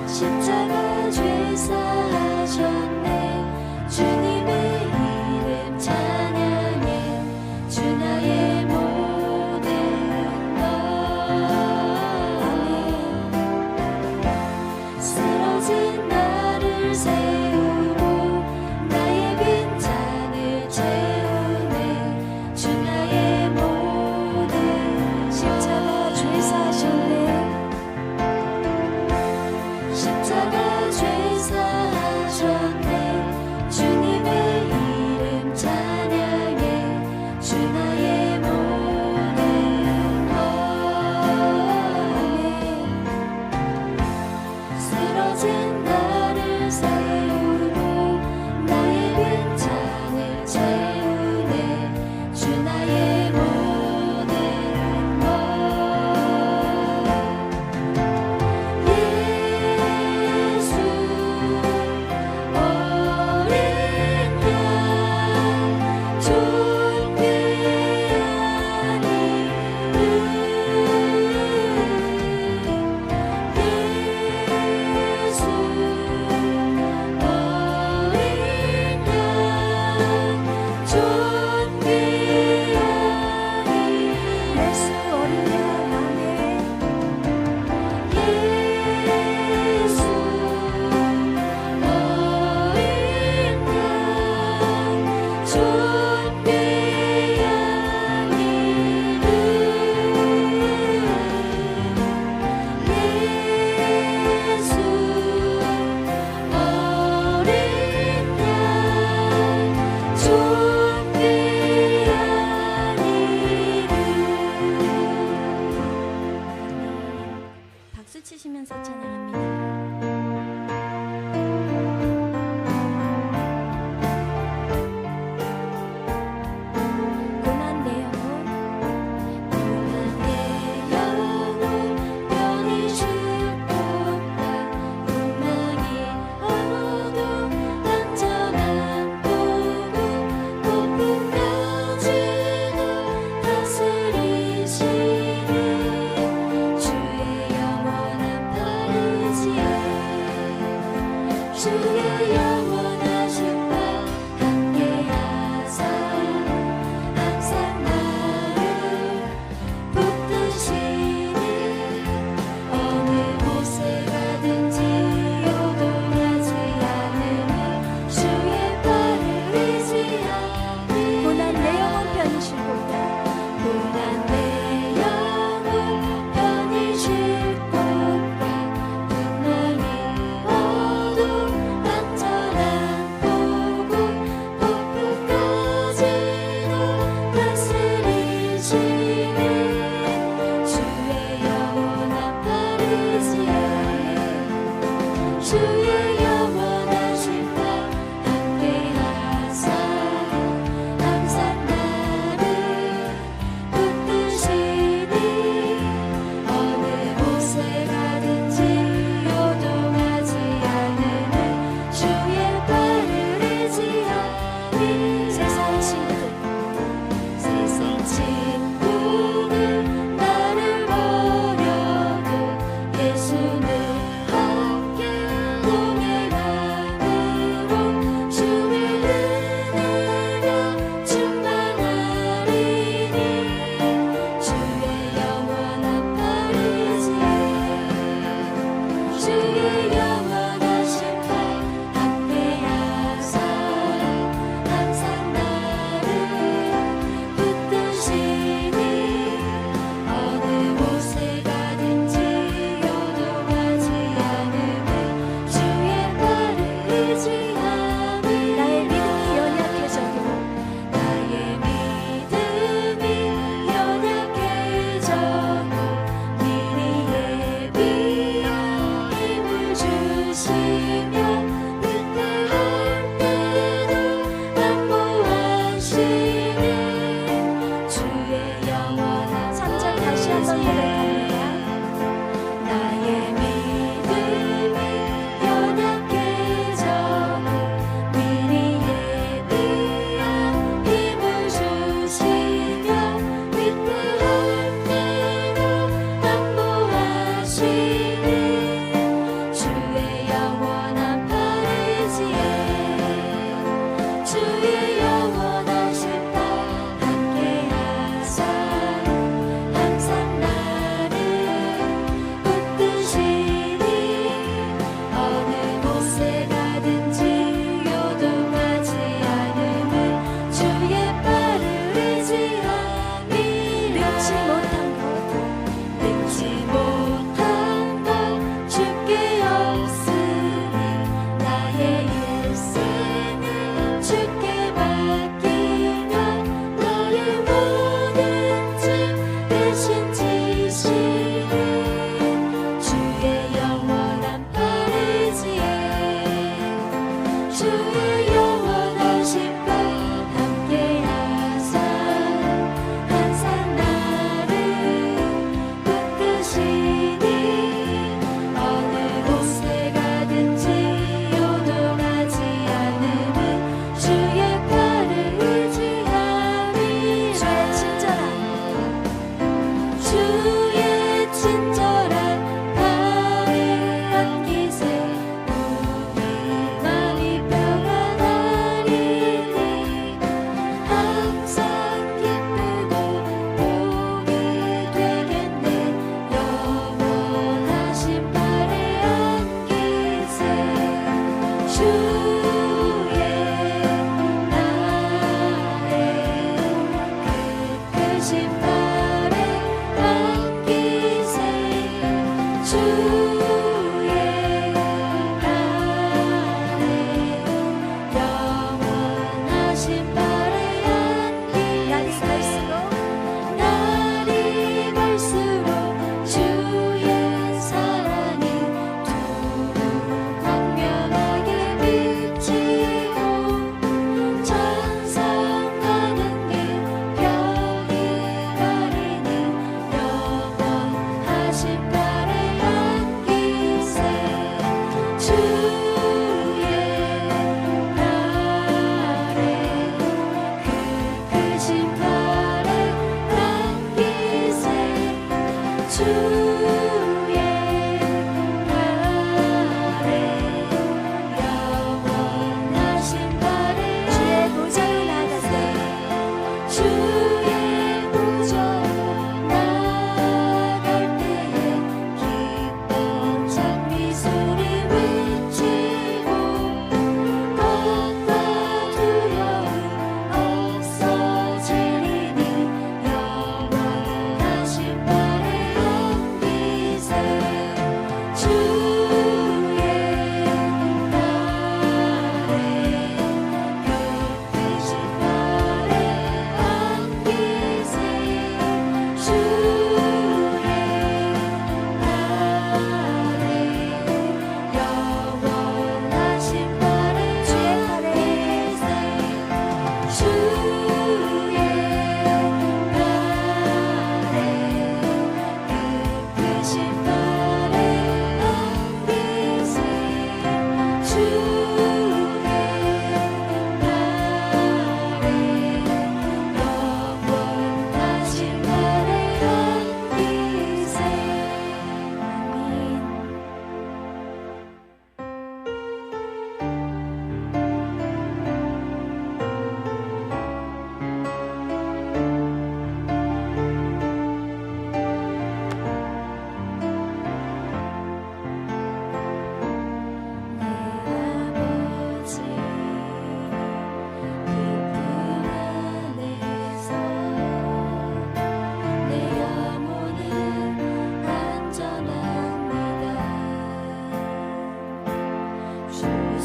십자가 죄사하셨네. 주님의 이름 찬양해. 주 나의 모든 것. 쓰러진 나를 세우고 나의 빈잔을 채우네. 주 나의 모든 십자가 죄사하셨네. 십자가 죄사하셨네. 주님의 이름 찬양해. 주 나의 모든 것. 쓰러진 나를 세우고 나의 빈잔을 채우네. 주 나의 모든 것. 예수 어린 양 존귀한 이름. 예수 어린 양 존귀한 이름. 예수 어린 양 아멘. 예수 어린 양 존귀한 이름. 예수 어린 양 존귀한 이름. 박수 치시면서 찬양합니다. 고난 내 영혼, 고난 내 영혼 편히 죽고파. 고난이 어도 안전한 보고 폭풍까지도 다스리시니 주의 영원한 파리지에. 주의 영원하신 바 함께하사 항상 나를 붙드시니 어느 곳에 가든지 요동하지 않으니 주의 발을 의지하니. 고난 내 영혼 편히 쉬고파. 고난 내 영혼 편히 쉬고파. 고난이 어도 안전한 보고 폭풍까지도 다스리시니 주의 영원한 파리지에. 주의 영원하신 바 함께하사 항상 나를 붙드시니 어느 곳에 가든지 요동하지 않으니 주의 발을 의지하니. 세상 친구들 나를 버려도 예수는 함께 동행함으로 주의 은혜가 충만하리니 주의 영원한 파리지에. 주의 영원하신 바 함께하사 항상 나를 붙드시니 어느 곳에 가든지 요동하지 않으니 주의 발을 의지하니. 나의 믿음이 연약해져도 나의 믿음이 연약해져도 미리 예비한 힘을 주시며 은혜할 때도 안보하시니 주의 영원한. 3절 다시 한번 고백합니다. 나의 믿음이 연약해져도 미리 예비한 힘을 주시며 위태할 때도 안보하시니 주의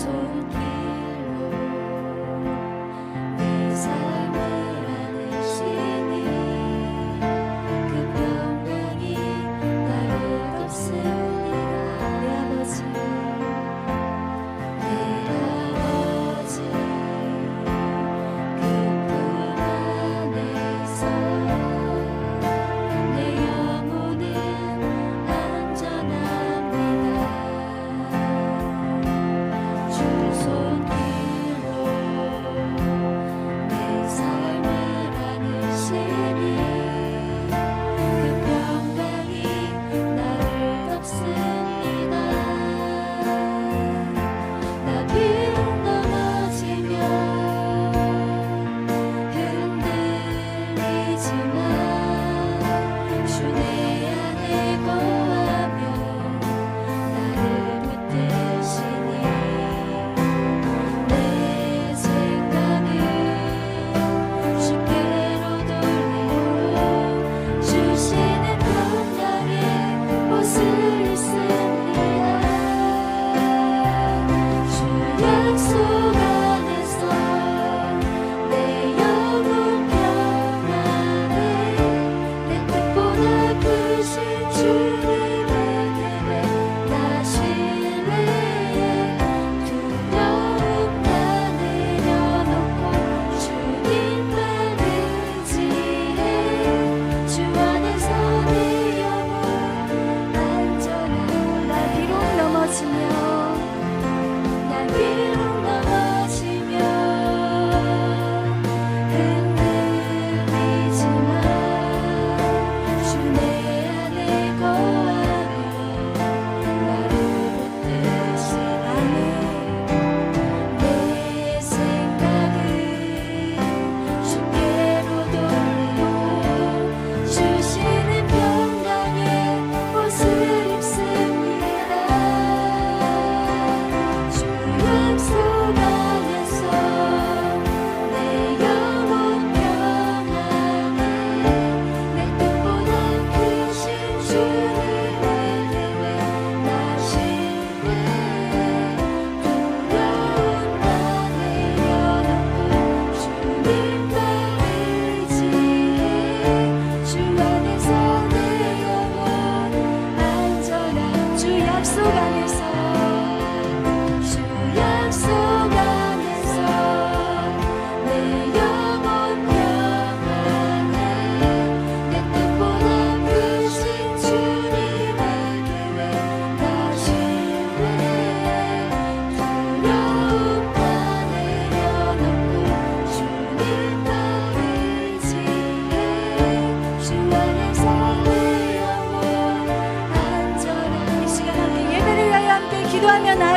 손길로 내 삶을 안으시니 그 평강이 나를 덮습니다. 내 아버지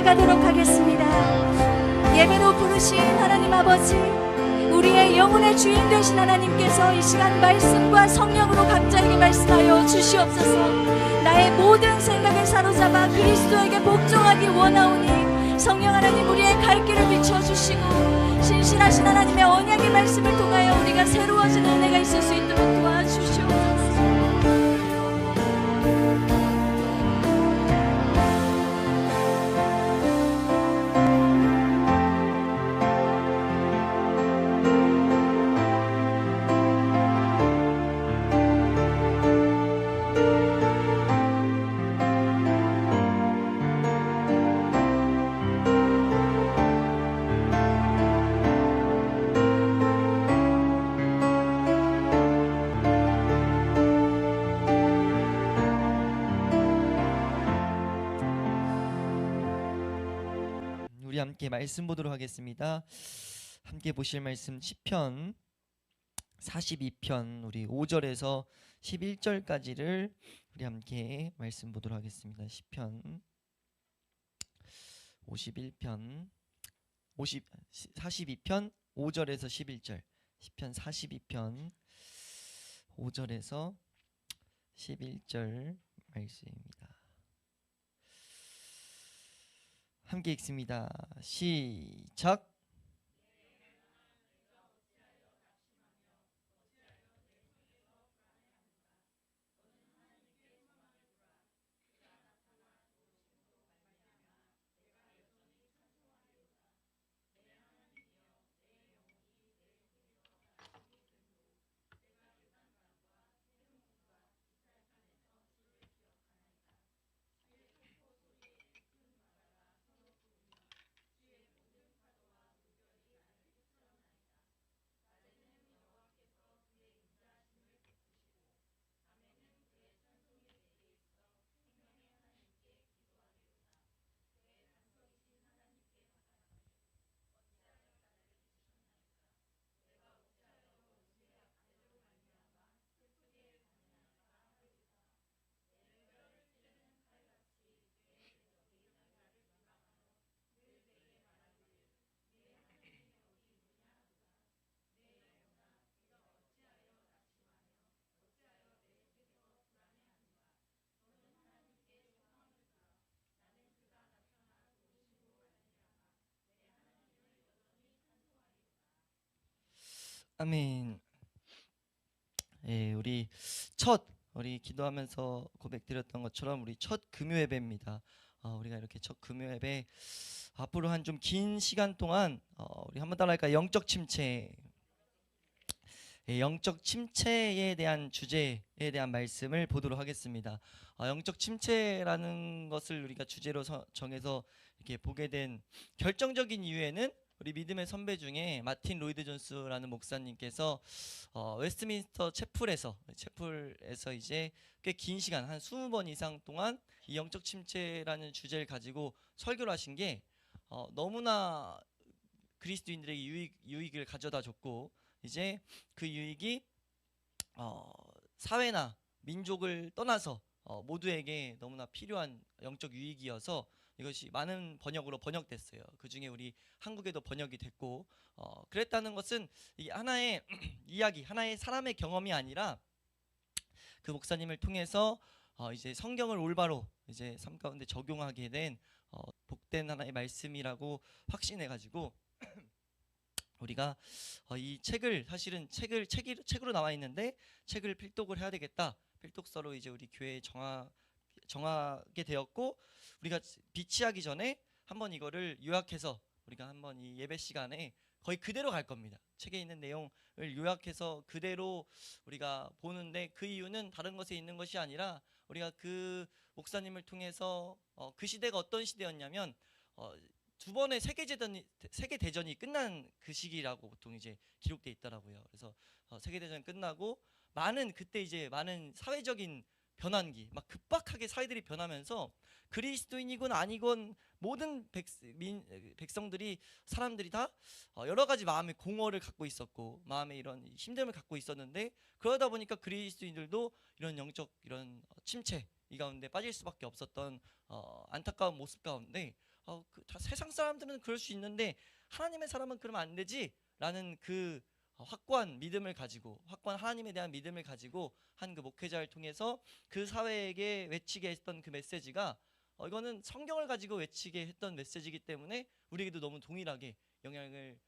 나아가도록 하겠습니다. 예배로 부르신 하나님 아버지, 우리의 영혼의 주인 되신 하나님께서 이 시간 말씀과 성령으로 각자에게 말씀하여 주시옵소서. 나의 모든 생각을 사로잡아 그리스도에게 복종하기 원하오니 성령 하나님 우리의 갈 길을 비춰주시고 신실하신 하나님의 언약의 말씀을 통하여 우리가 새로워지는 은혜가 있을 수 있도록 도와주시옵소서. 우리 함께 말씀 보도록 하겠습니다. 함께 보실 말씀 시편 42편 우리 5절에서 11절까지를 우리 함께 말씀 보도록 하겠습니다. 시편 42편 5절에서 11절, 시편 42편 5절에서 11절 말씀입니다. 함께 읽습니다. 시작. 아멘. 예, 우리 기도하면서 고백드렸던 것처럼 우리 첫 금요 예배입니다. 우리가 이렇게 첫 금요 예배 앞으로 한 좀 긴 시간 동안 우리 한번 따라할까? 영적 침체. 예, 영적 침체에 대한 주제에 대한 말씀을 보도록 하겠습니다. 영적 침체라는 것을 우리가 주제로 정해서 이렇게 보게 된 결정적인 이유에는 우리 믿음의 선배 중에 마틴 로이드 존스라는 목사님께서 웨스트민스터 채플에서 이제 꽤 긴 시간 한 20번 이상 동안 이 영적 침체라는 주제를 가지고 설교를 하신 게 너무나 그리스도인들에게 유익을 가져다 줬고, 이제 그 유익이 사회나 민족을 떠나서 모두에게 너무나 필요한 영적 유익이어서 이것이 많은 번역으로 번역됐어요. 그 중에 우리 한국에도 번역이 됐고, 그랬다는 것은 이 하나의 이야기, 하나의 사람의 경험이 아니라 그 목사님을 통해서 이제 성경을 올바로 이제 삶 가운데 적용하게 된 복된 하나의 말씀이라고 확신해가지고 우리가 이 책을 사실은 책으로 나와 있는데 책을 필독을 해야 되겠다. 필독서로 이제 우리 교회에 정하게 되었고, 우리가 비치하기 전에 한번 이거를 요약해서 우리가 한번 이 예배 시간에 거의 그대로 갈 겁니다. 책에 있는 내용을 요약해서 그대로 우리가 보는데, 그 이유는 다른 것에 있는 것이 아니라 우리가 그 목사님을 통해서 그 시대가 어떤 시대였냐면 두 번의 세계 대전이 끝난 그 시기라고 보통 이제 기록돼 있더라고요. 그래서 세계 대전 끝나고 그때 이제 많은 사회적인 변환기, 막 급박하게 사회들이 변하면서 그리스도인이건 아니건 모든 백성들이, 사람들이 다 여러 가지 마음의 공허를 갖고 있었고, 마음의 이런 힘듦을 갖고 있었는데, 그러다 보니까 그리스도인들도 이런 영적 이런 침체 이 가운데 빠질 수밖에 없었던 안타까운 모습 가운데 세상 사람들은 그럴 수 있는데 하나님의 사람은 그러면 안 되지라는 그 확고한 믿음을 가지고, 확고한 하나님에 대한 믿음을 가지고 한 그 목회자를 통해서 그 사회에게 외치게 했던 그 메시지가 이거는 성경을 가지고 외치게 했던 메시지이기 때문에 우리에게도 너무 동일하게 영향을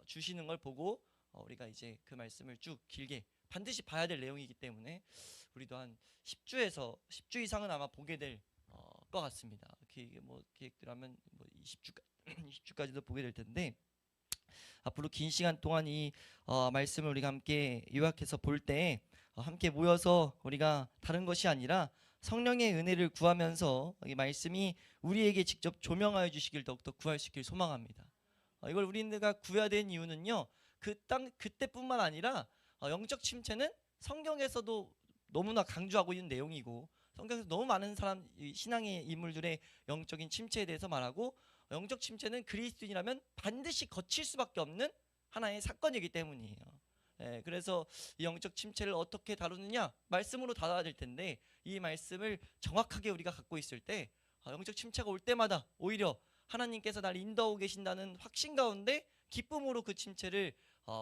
주시는 걸 보고 우리가 이제 그 말씀을 쭉 길게 반드시 봐야 될 내용이기 때문에 우리도 한 10주 이상은 아마 보게 될 것 같습니다. 계획대로 하면 20주까지도 보게 될 텐데, 앞으로 긴 시간 동안 이 말씀을 우리가 함께 요약해서 볼 때 함께 모여서 우리가 다른 것이 아니라 성령의 은혜를 구하면서 이 말씀이 우리에게 직접 조명하여 주시길 더욱더 구할 수 있길 소망합니다. 이걸 우리가 구해야 되는 이유는요, 그때뿐만 아니라 영적 침체는 성경에서도 너무나 강조하고 있는 내용이고, 성경에서 너무 많은 신앙의 인물들의 영적인 침체에 대해서 말하고, 영적 침체는 그리스도인이라면 반드시 거칠 수밖에 없는 하나의 사건이기 때문이에요. 그래서 이 영적 침체를 어떻게 다루느냐, 말씀으로 다뤄야 될 텐데, 이 말씀을 정확하게 우리가 갖고 있을 때 영적 침체가 올 때마다 오히려 하나님께서 날 인도하고 계신다는 확신 가운데 기쁨으로 그 침체를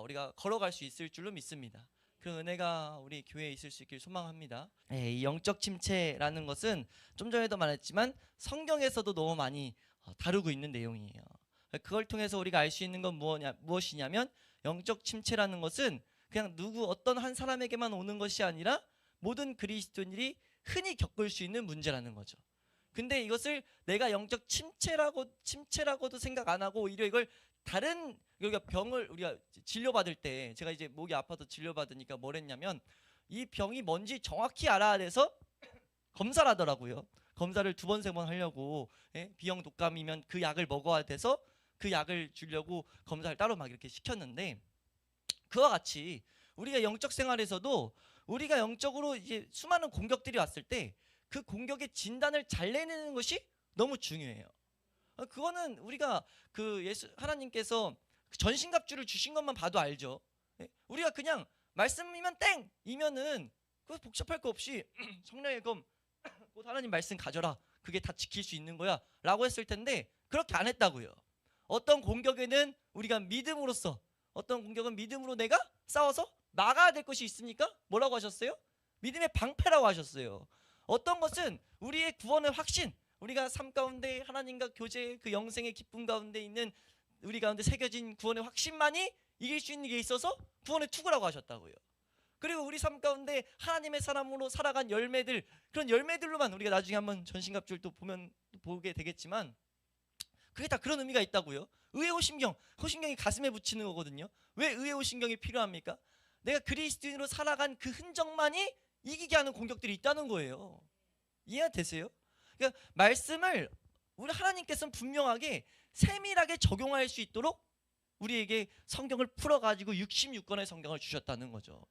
우리가 걸어갈 수 있을 줄로 믿습니다. 그 은혜가 우리 교회에 있을 수 있길 소망합니다. 이 영적 침체라는 것은 좀 전에도 말했지만 성경에서도 너무 많이 다루고 있는 내용이에요. 그걸 통해서 우리가 알 수 있는 건 무엇이냐면, 영적 침체라는 것은 그냥 어떤 한 사람에게만 오는 것이 아니라 모든 그리스도인들이 흔히 겪을 수 있는 문제라는 거죠. 근데 이것을 내가 영적 침체라고도 생각 안 하고 오히려 이걸 다른, 우리가 병을 우리가 진료받을 때, 제가 이제 목이 아파서 진료받으니까 뭘 했냐면 이 병이 뭔지 정확히 알아야 돼서 검사를 하더라고요. 검사를 2번 3번 하려고, B형 독감이면 그 약을 먹어야 돼서 그 약을 주려고 검사를 따로 막 이렇게 시켰는데, 그와 같이 우리가 영적 생활에서도 우리가 영적으로 이제 수많은 공격들이 왔을 때 그 공격의 진단을 잘 내는 것이 너무 중요해요. 그거는 우리가 하나님께서 전신갑주를 주신 것만 봐도 알죠. 우리가 그냥 말씀이면 땡! 이면은 그거 복잡할 거 없이 성령의 검, 곧 하나님 말씀 가져라, 그게 다 지킬 수 있는 거야 라고 했을 텐데, 그렇게 안 했다고요. 어떤 공격에는 우리가 믿음으로써, 어떤 공격은 믿음으로 내가 싸워서 막아야 될 것이 있습니까? 뭐라고 하셨어요? 믿음의 방패라고 하셨어요. 어떤 것은 우리의 구원의 확신, 우리가 삶 가운데 하나님과 교제, 그 영생의 기쁨 가운데 있는 우리 가운데 새겨진 구원의 확신만이 이길 수 있는 게 있어서 구원의 투구라고 하셨다고요. 그리고 우리 삶 가운데 하나님의 사람으로 살아간 열매들, 그런 열매들로만 우리가 나중에 한번 전신갑주를 또 보게 되겠지만 그게 다 그런 의미가 있다고요. 의회오신경, 호신경이 가슴에 붙이는 거거든요. 왜 의회오신경이 필요합니까? 내가 그리스도인으로 살아간 그 흔적만이 이기게 하는 공격들이 있다는 거예요. 이해가 되세요? 그러니까 말씀을 우리 하나님께서는 분명하게 세밀하게 적용할 수 있도록 우리에게 성경을 풀어가지고 66권의 성경을 주셨다는 거죠.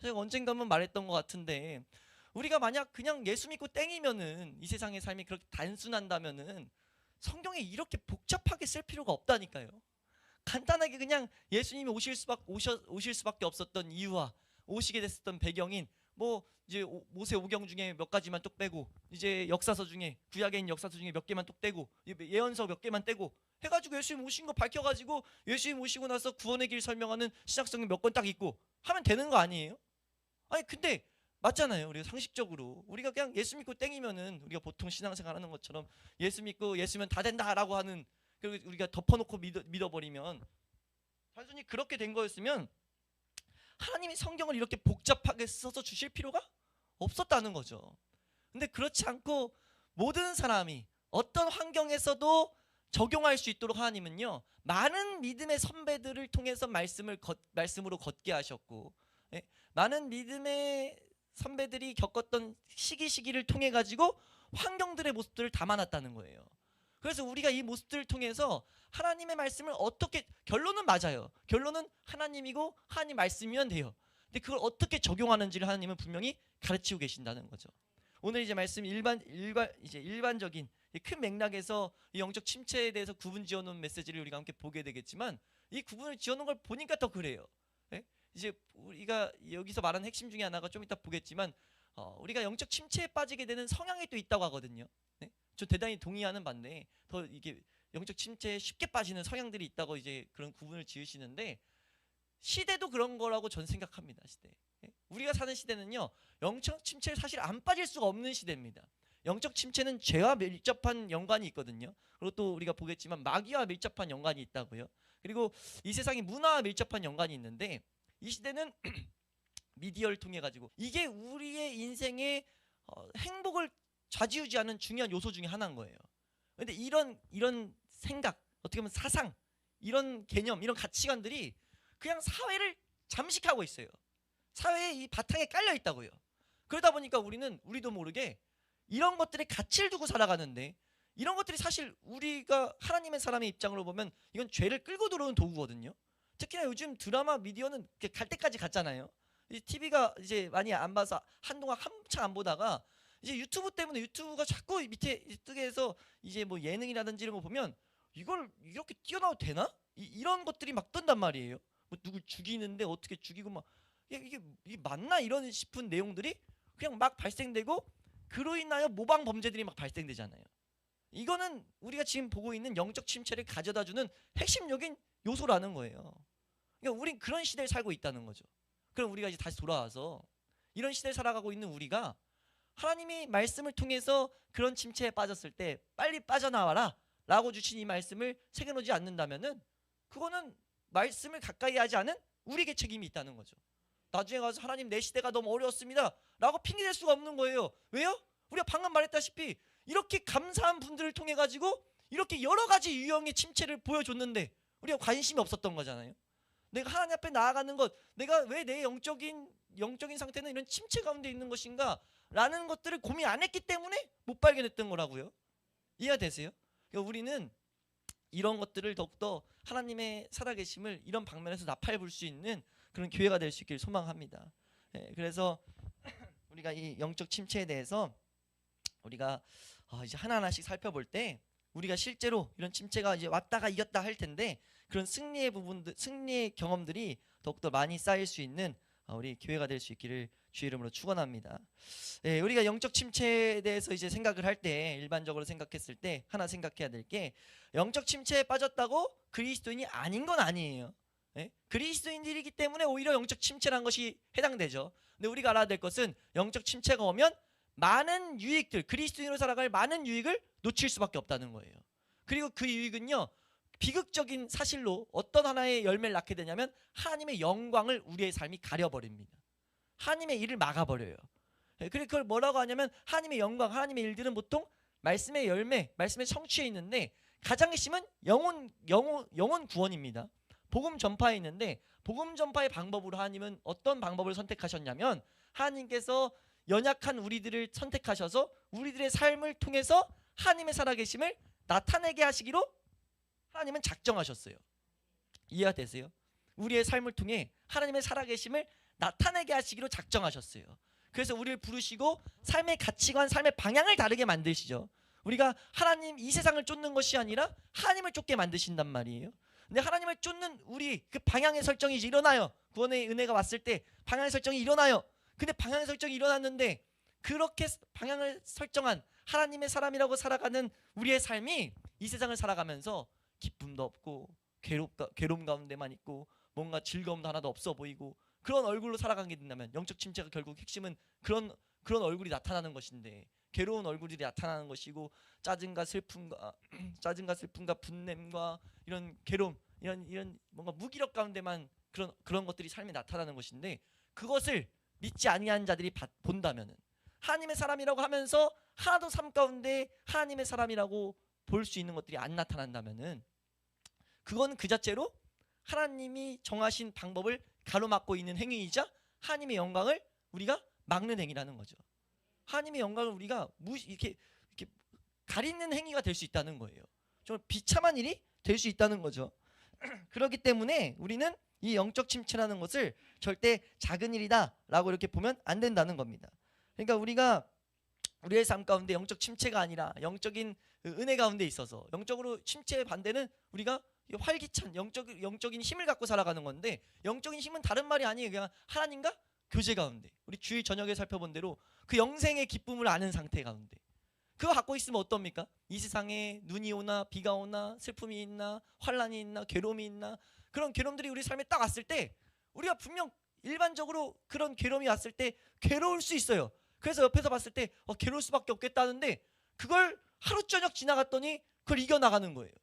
제가 언젠가 한번 말했던 것 같은데, 우리가 만약 그냥 예수 믿고 땡이면은, 이 세상의 삶이 그렇게 단순한다면은 성경에 이렇게 복잡하게 쓸 필요가 없다니까요. 간단하게 그냥 예수님이 오실 수밖에 없었던 이유와 오시게 됐었던 배경인 뭐 이제 모세 오경 중에 몇 가지만 뚝 빼고, 이제 역사서 중에, 구약에 있는 역사서 중에 몇 개만 뚝 떼고, 예언서 몇 개만 떼고 해가지고 예수님 오신 거 밝혀가지고 예수님 오시고 나서 구원의 길 설명하는 신약성경 몇 권 딱 있고 하면 되는 거 아니에요? 아니 근데 맞잖아요. 우리가 상식적으로 우리가 그냥 예수 믿고 땡이면은, 우리가 보통 신앙생활 하는 것처럼 예수 믿고 예수면 다 된다라고 하는, 그리고 우리가 덮어놓고 믿어버리면, 단순히 그렇게 된 거였으면 하나님이 성경을 이렇게 복잡하게 써서 주실 필요가 없었다는 거죠. 근데 그렇지 않고 모든 사람이 어떤 환경에서도 적용할 수 있도록 하나님은요, 많은 믿음의 선배들을 통해서 말씀으로 걷게 하셨고, 많은 믿음의 선배들이 겪었던 시기를 통해 가지고 환경들의 모습들을 담아놨다는 거예요. 그래서 우리가 이 모습들을 통해서 하나님의 말씀을 어떻게, 결론은 맞아요. 결론은 하나님이고 하나님 말씀이면 돼요. 근데 그걸 어떻게 적용하는지를 하나님은 분명히 가르치고 계신다는 거죠. 오늘 이제 말씀 일반적인 큰 맥락에서 이 영적 침체에 대해서 구분 지어놓은 메시지를 우리가 함께 보게 되겠지만, 이 구분을 지어놓은 걸 보니까 더 그래요. 이제 우리가 여기서 말하는 핵심 중에 하나가 좀 이따 보겠지만, 우리가 영적 침체에 빠지게 되는 성향이 또 있다고 하거든요. 저 대단히 동의하는 반대, 더 이게 영적 침체에 쉽게 빠지는 성향들이 있다고 이제 그런 구분을 지으시는데, 시대도 그런 거라고 전 생각합니다. 시대. 우리가 사는 시대는요, 영적 침체에 사실 안 빠질 수가 없는 시대입니다. 영적 침체는 죄와 밀접한 연관이 있거든요. 그리고 또 우리가 보겠지만 마귀와 밀접한 연관이 있다고요. 그리고 이 세상이 문화와 밀접한 연관이 있는데, 이 시대는 미디어를 통해 가지고 이게 우리의 인생의 행복을 좌지우지하는 중요한 요소 중에 하나인 거예요. 그런데 이런 생각, 어떻게 보면 사상, 이런 개념, 이런 가치관들이 그냥 사회를 잠식하고 있어요. 사회의 이 바탕에 깔려 있다고요. 그러다 보니까 우리도 모르게 이런 것들에 가치를 두고 살아가는데, 이런 것들이 사실 우리가 하나님의 사람의 입장으로 보면 이건 죄를 끌고 들어오는 도구거든요. 특히나 요즘 드라마, 미디어는 갈 때까지 갔잖아요. TV가 이제 많이 안 봐서 한동안 한참 안 보다가, 이제 유튜브 때문에 유튜브가 자꾸 밑에 뜨게 해서 이제 뭐 예능이라든지 이런 거 보면 이걸 이렇게 뛰어나도 되나? 이런 것들이 막 뜬단 말이에요. 뭐 누굴 죽이는데 어떻게 죽이고 막 이게 맞나? 이런 싶은 내용들이 그냥 막 발생되고, 그로 인하여 모방 범죄들이 막 발생되잖아요. 이거는 우리가 지금 보고 있는 영적 침체를 가져다주는 핵심적인 요소라는 거예요. 그러니까 우린 그런 시대에 살고 있다는 거죠. 그럼 우리가 이제 다시 돌아와서 이런 시대에 살아가고 있는 우리가 하나님이 말씀을 통해서 그런 침체에 빠졌을 때 빨리 빠져나와라 라고 주신 이 말씀을 새겨놓지 않는다면은, 그거는 말씀을 가까이 하지 않은 우리에게 책임이 있다는 거죠. 나중에 가서 하나님 내 시대가 너무 어려웠습니다 라고 핑계댈 수가 없는 거예요. 왜요? 우리가 방금 말했다시피 이렇게 감사한 분들을 통해 가지고 이렇게 여러 가지 유형의 침체를 보여줬는데 우리가 관심이 없었던 거잖아요. 내가 하나님 앞에 나아가는 것, 내가 왜 내 영적인 상태는 이런 침체 가운데 있는 것인가 라는 것들을 고민 안 했기 때문에 못 발견했던 거라고요. 이해가 되세요? 그러니까 우리는 이런 것들을 더욱더 하나님의 살아계심을 이런 방면에서 나팔 불 수 있는 그런 기회가 될 수 있기를 소망합니다. 그래서 우리가 이 영적 침체에 대해서 우리가 이제 하나하나씩 살펴볼 때, 우리가 실제로 이런 침체가 이제 왔다가 이겼다 할 텐데, 그런 승리의 경험들이 더욱더 많이 쌓일 수 있는 우리 기회가 될 수 있기를 주의 이름으로 축원합니다. 우리가 영적 침체에 대해서 이제 생각을 할 때, 일반적으로 생각했을 때 하나 생각해야 될 게, 영적 침체에 빠졌다고 그리스도인이 아닌 건 아니에요. 그리스도인들이기 때문에 오히려 영적 침체라는 것이 해당되죠. 근데 우리가 알아야 될 것은, 영적 침체가 오면 많은 유익들, 그리스도인으로 살아갈 많은 유익을 놓칠 수밖에 없다는 거예요. 그리고 그 유익은요, 비극적인 사실로 어떤 하나의 열매를 낳게 되냐면 하나님의 영광을 우리의 삶이 가려버립니다. 하나님의 일을 막아버려요. 그리고 그걸 뭐라고 하냐면 하나님의 영광, 하나님의 일들은 보통 말씀의 열매, 말씀의 성취에 있는데 가장 핵심은 영혼 구원입니다. 복음 전파에 있는데 복음 전파의 방법으로 하나님은 어떤 방법을 선택하셨냐면 하나님께서 연약한 우리들을 선택하셔서 우리들의 삶을 통해서 하나님의 살아계심을 나타내게 하시기로 하나님은 작정하셨어요. 이해가 되세요? 우리의 삶을 통해 하나님의 살아계심을 나타내게 하시기로 작정하셨어요. 그래서 우리를 부르시고 삶의 가치관, 삶의 방향을 다르게 만드시죠. 우리가 하나님 이 세상을 쫓는 것이 아니라 하나님을 쫓게 만드신단 말이에요. 근데 하나님을 쫓는 우리 그 방향의 설정이 이제 일어나요. 구원의 은혜가 왔을 때 방향의 설정이 일어나요. 근데 방향의 설정이 일어났는데 그렇게 방향을 설정한 하나님의 사람이라고 살아가는 우리의 삶이 이 세상을 살아가면서 기쁨도 없고 괴로움 가운데만 있고 뭔가 즐거움도 하나도 없어 보이고 그런 얼굴로 살아가게 된다면 영적 침체가 결국 핵심은 그런 얼굴이 나타나는 것인데 괴로운 얼굴들이 나타나는 것이고 짜증과 슬픔과 분냄과 이런 괴로움 이런 뭔가 무기력 가운데만 그런 것들이 삶에 나타나는 것인데 그것을 믿지 아니하는 자들이 본다면은 하나님의 사람이라고 하면서 하나도 삶 가운데 하나님의 사람이라고 볼 수 있는 것들이 안 나타난다면은 그건 그 자체로 하나님이 정하신 방법을 가로막고 있는 행위이자 하나님의 영광을 우리가 막는 행위라는 거죠. 하나님의 영광을 우리가 이렇게 가리는 행위가 될 수 있다는 거예요. 좀 비참한 일이 될 수 있다는 거죠. 그렇기 때문에 우리는 이 영적 침체라는 것을 절대 작은 일이다라고 이렇게 보면 안 된다는 겁니다. 그러니까 우리가 우리의 삶 가운데 영적 침체가 아니라 영적인 은혜 가운데 있어서 영적으로 침체의 반대는 우리가 활기찬 영적인 힘을 갖고 살아가는 건데 영적인 힘은 다른 말이 아니에요. 그냥 하나님과 교제 가운데 우리 주일 저녁에 살펴본 대로 그 영생의 기쁨을 아는 상태 가운데 그거 갖고 있으면 어떻습니까? 이 세상에 눈이 오나 비가 오나 슬픔이 있나 환난이 있나 괴로움이 있나 그런 괴로움들이 우리 삶에 딱 왔을 때 우리가 분명 일반적으로 그런 괴로움이 왔을 때 괴로울 수 있어요. 그래서 옆에서 봤을 때 괴로울 수밖에 없겠다는데 그걸 하루 저녁 지나갔더니 그걸 이겨나가는 거예요.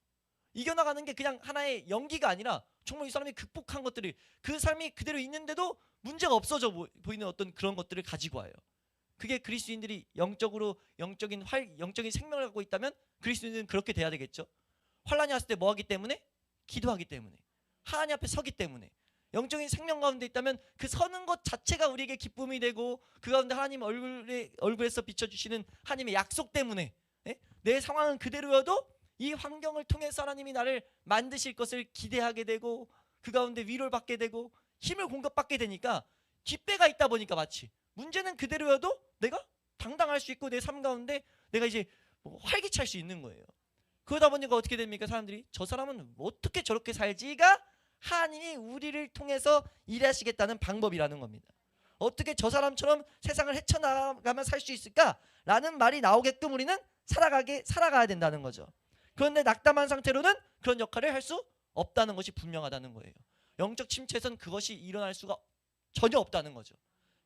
이겨나가는 게 그냥 하나의 연기가 아니라 정말 이 사람이 극복한 것들이 그 삶이 그대로 있는데도 문제가 없어져 보이는 어떤 그런 것들을 가지고 와요. 그게 그리스도인들이 영적인 생명을 갖고 있다면 그리스도인들은 그렇게 돼야 되겠죠. 환난이 왔을 때 뭐 하기 때문에? 기도하기 때문에 하나님 앞에 서기 때문에 영적인 생명 가운데 있다면 그 서는 것 자체가 우리에게 기쁨이 되고 그 가운데 하나님 얼굴에서 비춰주시는 하나님의 약속 때문에 내 상황은 그대로여도 이 환경을 통해서 하나님이 나를 만드실 것을 기대하게 되고 그 가운데 위로를 받게 되고 힘을 공급받게 되니까 뒷배가 있다 보니까 마치 문제는 그대로여도 내가 당당할 수 있고 내 삶 가운데 내가 이제 활기찰 수 있는 거예요. 그러다 보니까 어떻게 됩니까? 사람들이 저 사람은 어떻게 저렇게 살지가 하나님이 우리를 통해서 일하시겠다는 방법이라는 겁니다. 어떻게 저 사람처럼 세상을 헤쳐나가면 살 수 있을까라는 말이 나오게끔 우리는 살아가야 된다는 거죠. 그런데 낙담한 상태로는 그런 역할을 할 수 없다는 것이 분명하다는 거예요. 영적 침체에선 그것이 일어날 수가 전혀 없다는 거죠.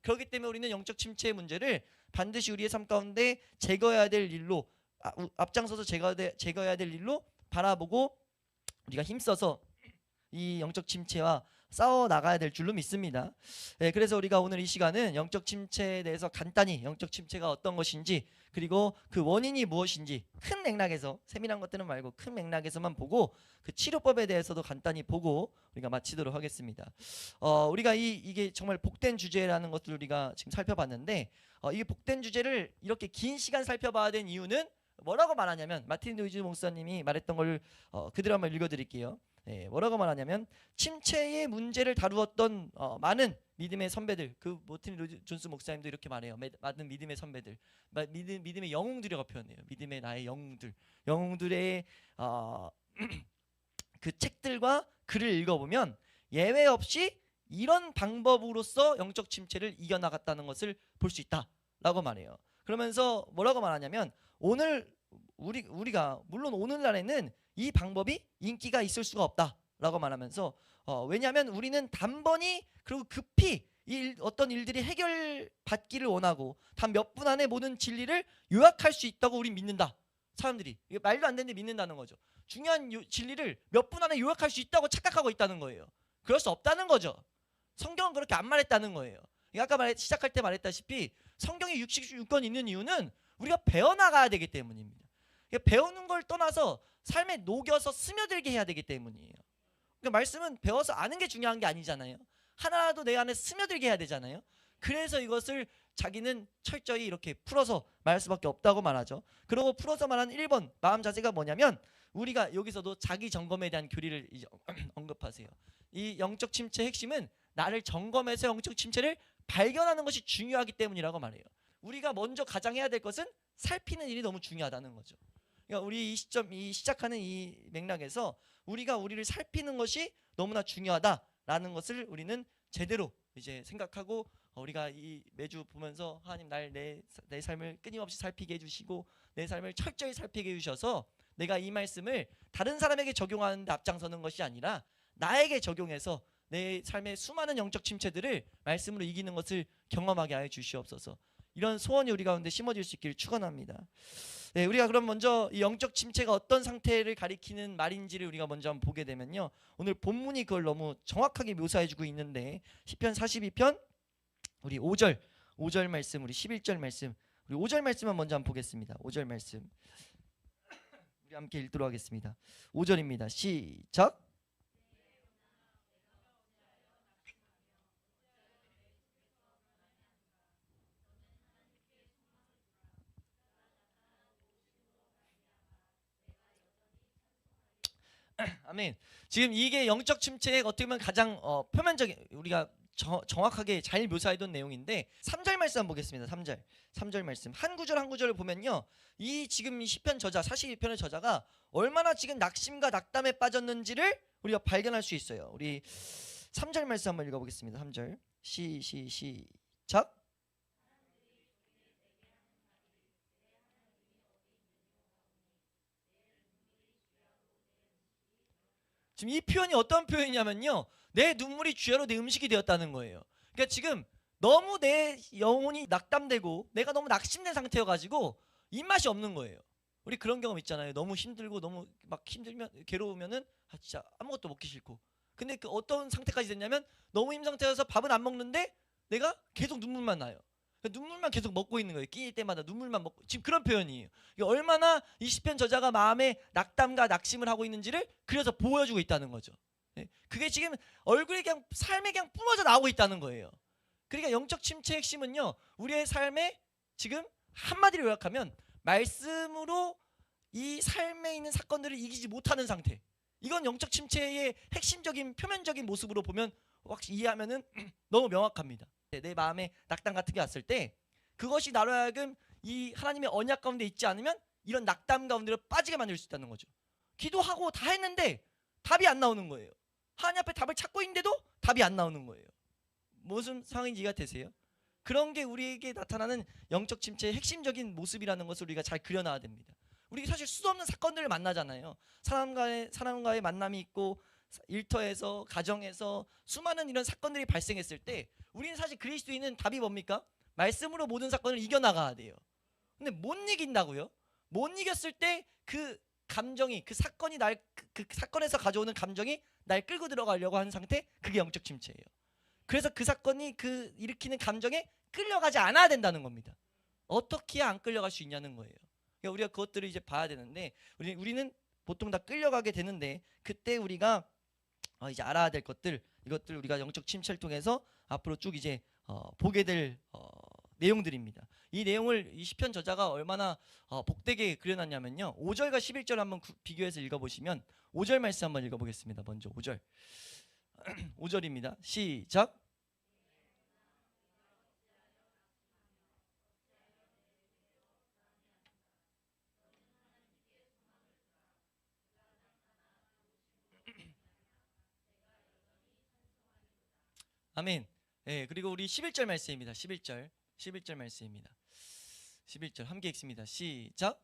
그렇기 때문에 우리는 영적 침체의 문제를 반드시 우리의 삶 가운데 제거해야 될 일로 앞장서서 제거해야 될 일로 바라보고 우리가 힘써서 이 영적 침체와 싸워 나가야 될 줄로 믿습니다. 그래서 우리가 오늘 이 시간은 영적 침체에 대해서 간단히 영적 침체가 어떤 것인지 그리고 그 원인이 무엇인지 큰 맥락에서 세밀한 것들은 말고 큰 맥락에서만 보고 그 치료법에 대해서도 간단히 보고 우리가 마치도록 하겠습니다. 우리가 이게 정말 복된 주제라는 것들 우리가 지금 살펴봤는데 이 복된 주제를 이렇게 긴 시간 살펴봐야 된 이유는 뭐라고 말하냐면 마틴 루이즈 목사님이 말했던 걸 그대로 한번 읽어드릴게요. 뭐라고 말하냐면 침체의 문제를 다루었던 많은 믿음의 선배들, 그 마틴 루이즈 존스 목사님도 이렇게 말해요. 많은 믿음의 선배들, 믿음의 영웅들이라고 표현해요. 믿음의 나의 영웅들의 그 책들과 글을 읽어보면 예외 없이 이런 방법으로서 영적 침체를 이겨나갔다는 것을 볼 수 있다라고 말해요. 그러면서 뭐라고 말하냐면 오늘 우리가 물론 오늘날에는 이 방법이 인기가 있을 수가 없다라고 말하면서 왜냐하면 우리는 단번이 그리고 급히 어떤 일들이 해결받기를 원하고 단 몇 분 안에 모든 진리를 요약할 수 있다고 우리 믿는다. 사람들이 이게 말도 안 되는데 믿는다는 거죠. 중요한 진리를 몇 분 안에 요약할 수 있다고 착각하고 있다는 거예요. 그럴 수 없다는 거죠. 성경은 그렇게 안 말했다는 거예요. 아까 시작할 때 말했다시피 성경에 66권 있는 이유는 우리가 배워나가야 되기 때문입니다. 배우는 걸 떠나서 삶에 녹여서 스며들게 해야 되기 때문이에요. 그러니까 말씀은 배워서 아는 게 중요한 게 아니잖아요. 하나라도 내 안에 스며들게 해야 되잖아요. 그래서 이것을 자기는 철저히 이렇게 풀어서 말할 수밖에 없다고 말하죠. 그리고 풀어서 말하는 1번 마음 자세가 뭐냐면, 우리가 여기서도 자기 점검에 대한 교리를 이제 언급하세요. 이 영적 침체의 핵심은 나를 점검해서 영적 침체를 발견하는 것이 중요하기 때문이라고 말해요. 우리가 먼저 가장 해야 될 것은 살피는 일이 너무 중요하다는 거죠. 그러니까 우리 이 시작하는 이 맥락에서 우리가 우리를 살피는 것이 너무나 중요하다라는 것을 우리는 제대로 이제 생각하고, 우리가 이 매주 보면서 하나님 내 삶을 끊임없이 살피게 해주시고 내 삶을 철저히 살피게 해주셔서 내가 이 말씀을 다른 사람에게 적용하는데 앞장서는 것이 아니라 나에게 적용해서 내 삶의 수많은 영적 침체들을 말씀으로 이기는 것을 경험하게 하여 주시옵소서. 이런 소원이 우리 가운데 심어질 수 있기를 축원합니다. 네, 우리가 그럼 먼저 이 영적 침체가 어떤 상태를 가리키는 말인지를 우리가 먼저 한번 보게 되면요, 오늘 본문이 그걸 너무 정확하게 묘사해주고 있는데, 시편 42편 우리 5절 말씀, 우리 11절 말씀, 우리 5절 말씀만 먼저 한번 보겠습니다. 5절 말씀 우리 함께 읽도록 하겠습니다. 5절입니다. 시작. 아멘. 지금 이게 영적 침체의 어떻게 보면 가장 표면적인, 우리가 정확하게 잘 묘사해둔 내용인데, 3절 말씀 한번 보겠습니다. 3절 말씀 한 구절 한 구절을 보면요, 이 지금 이 시편 저자 42편의 저자가 얼마나 지금 낙심과 낙담에 빠졌는지를 우리가 발견할 수 있어요. 우리 3절 말씀 한번 읽어보겠습니다. 3절 시작. 지금 이 표현이 어떤 표현이냐면요, 내 눈물이 주야로 내 음식이 되었다는 거예요. 그러니까 지금 너무 내 영혼이 낙담되고 내가 너무 낙심된 상태여가지고 입맛이 없는 거예요. 우리 그런 경험 있잖아요. 너무 힘들고 너무 막 힘들면, 괴로우면은 진짜 아무것도 먹기 싫고. 근데 그 어떤 상태까지 됐냐면, 너무 힘든 상태여서 밥은 안 먹는데 내가 계속 눈물만 나요. 눈물만 계속 먹고 있는 거예요. 끼일 때마다 눈물만 먹고. 지금 그런 표현이에요. 얼마나 이 시편 저자가 마음에 낙담과 낙심을 하고 있는지를 그려서 보여주고 있다는 거죠. 그게 지금 얼굴에 그냥 삶에 그냥 뿜어져 나오고 있다는 거예요. 그러니까 영적 침체의 핵심은요, 우리의 삶에 지금 한마디로 요약하면 말씀으로 이 삶에 있는 사건들을 이기지 못하는 상태. 이건 영적 침체의 핵심적인 표면적인 모습으로 보면 확실히 이해하면은 너무 명확합니다. 내 마음에 낙담 같은 게 왔을 때 그것이 나로 하여금 이 하나님의 언약 가운데 있지 않으면 이런 낙담 가운데로 빠지게 만들 수 있다는 거죠. 기도하고 다 했는데 답이 안 나오는 거예요. 하나님 앞에 답을 찾고 있는데도 답이 안 나오는 거예요. 무슨 상황인지 이해가 되세요? 그런 게 우리에게 나타나는 영적 침체의 핵심적인 모습이라는 것을 우리가 잘 그려놔야 됩니다. 우리 사실 수도 없는 사건들을 만나잖아요. 사람과의 만남이 있고 일터에서, 가정에서 수많은 이런 사건들이 발생했을 때 우리는 사실 그리스도인은 답이 뭡니까? 말씀으로 모든 사건을 이겨나가야 돼요. 근데 못 이긴다고요? 못 이겼을 때 그 감정이, 그 사건이 그 사건에서 가져오는 감정이 날 끌고 들어가려고 하는 상태, 그게 영적 침체예요. 그래서 그 사건이 그 일으키는 감정에 끌려가지 않아야 된다는 겁니다. 어떻게 해야 안 끌려갈 수 있냐는 거예요. 그러니까 우리가 그것들을 이제 봐야 되는데, 우리는 보통 다 끌려가게 되는데, 그때 우리가 이제 알아야 될 것들, 이것들 우리가 영적 침체를 통해서 앞으로 쭉 이제 보게 될 내용들입니다. 이 내용을 이 시편 저자가 얼마나 복되게 그려놨냐면요, 5절과 11절 한번 비교해서 읽어보시면, 5절 말씀 한번 읽어보겠습니다. 먼저 5절 5절입니다. 시작. 아멘. 예, 그리고 우리 11절 말씀입니다. 11절 말씀입니다. 11절 함께 읽습니다. 시작.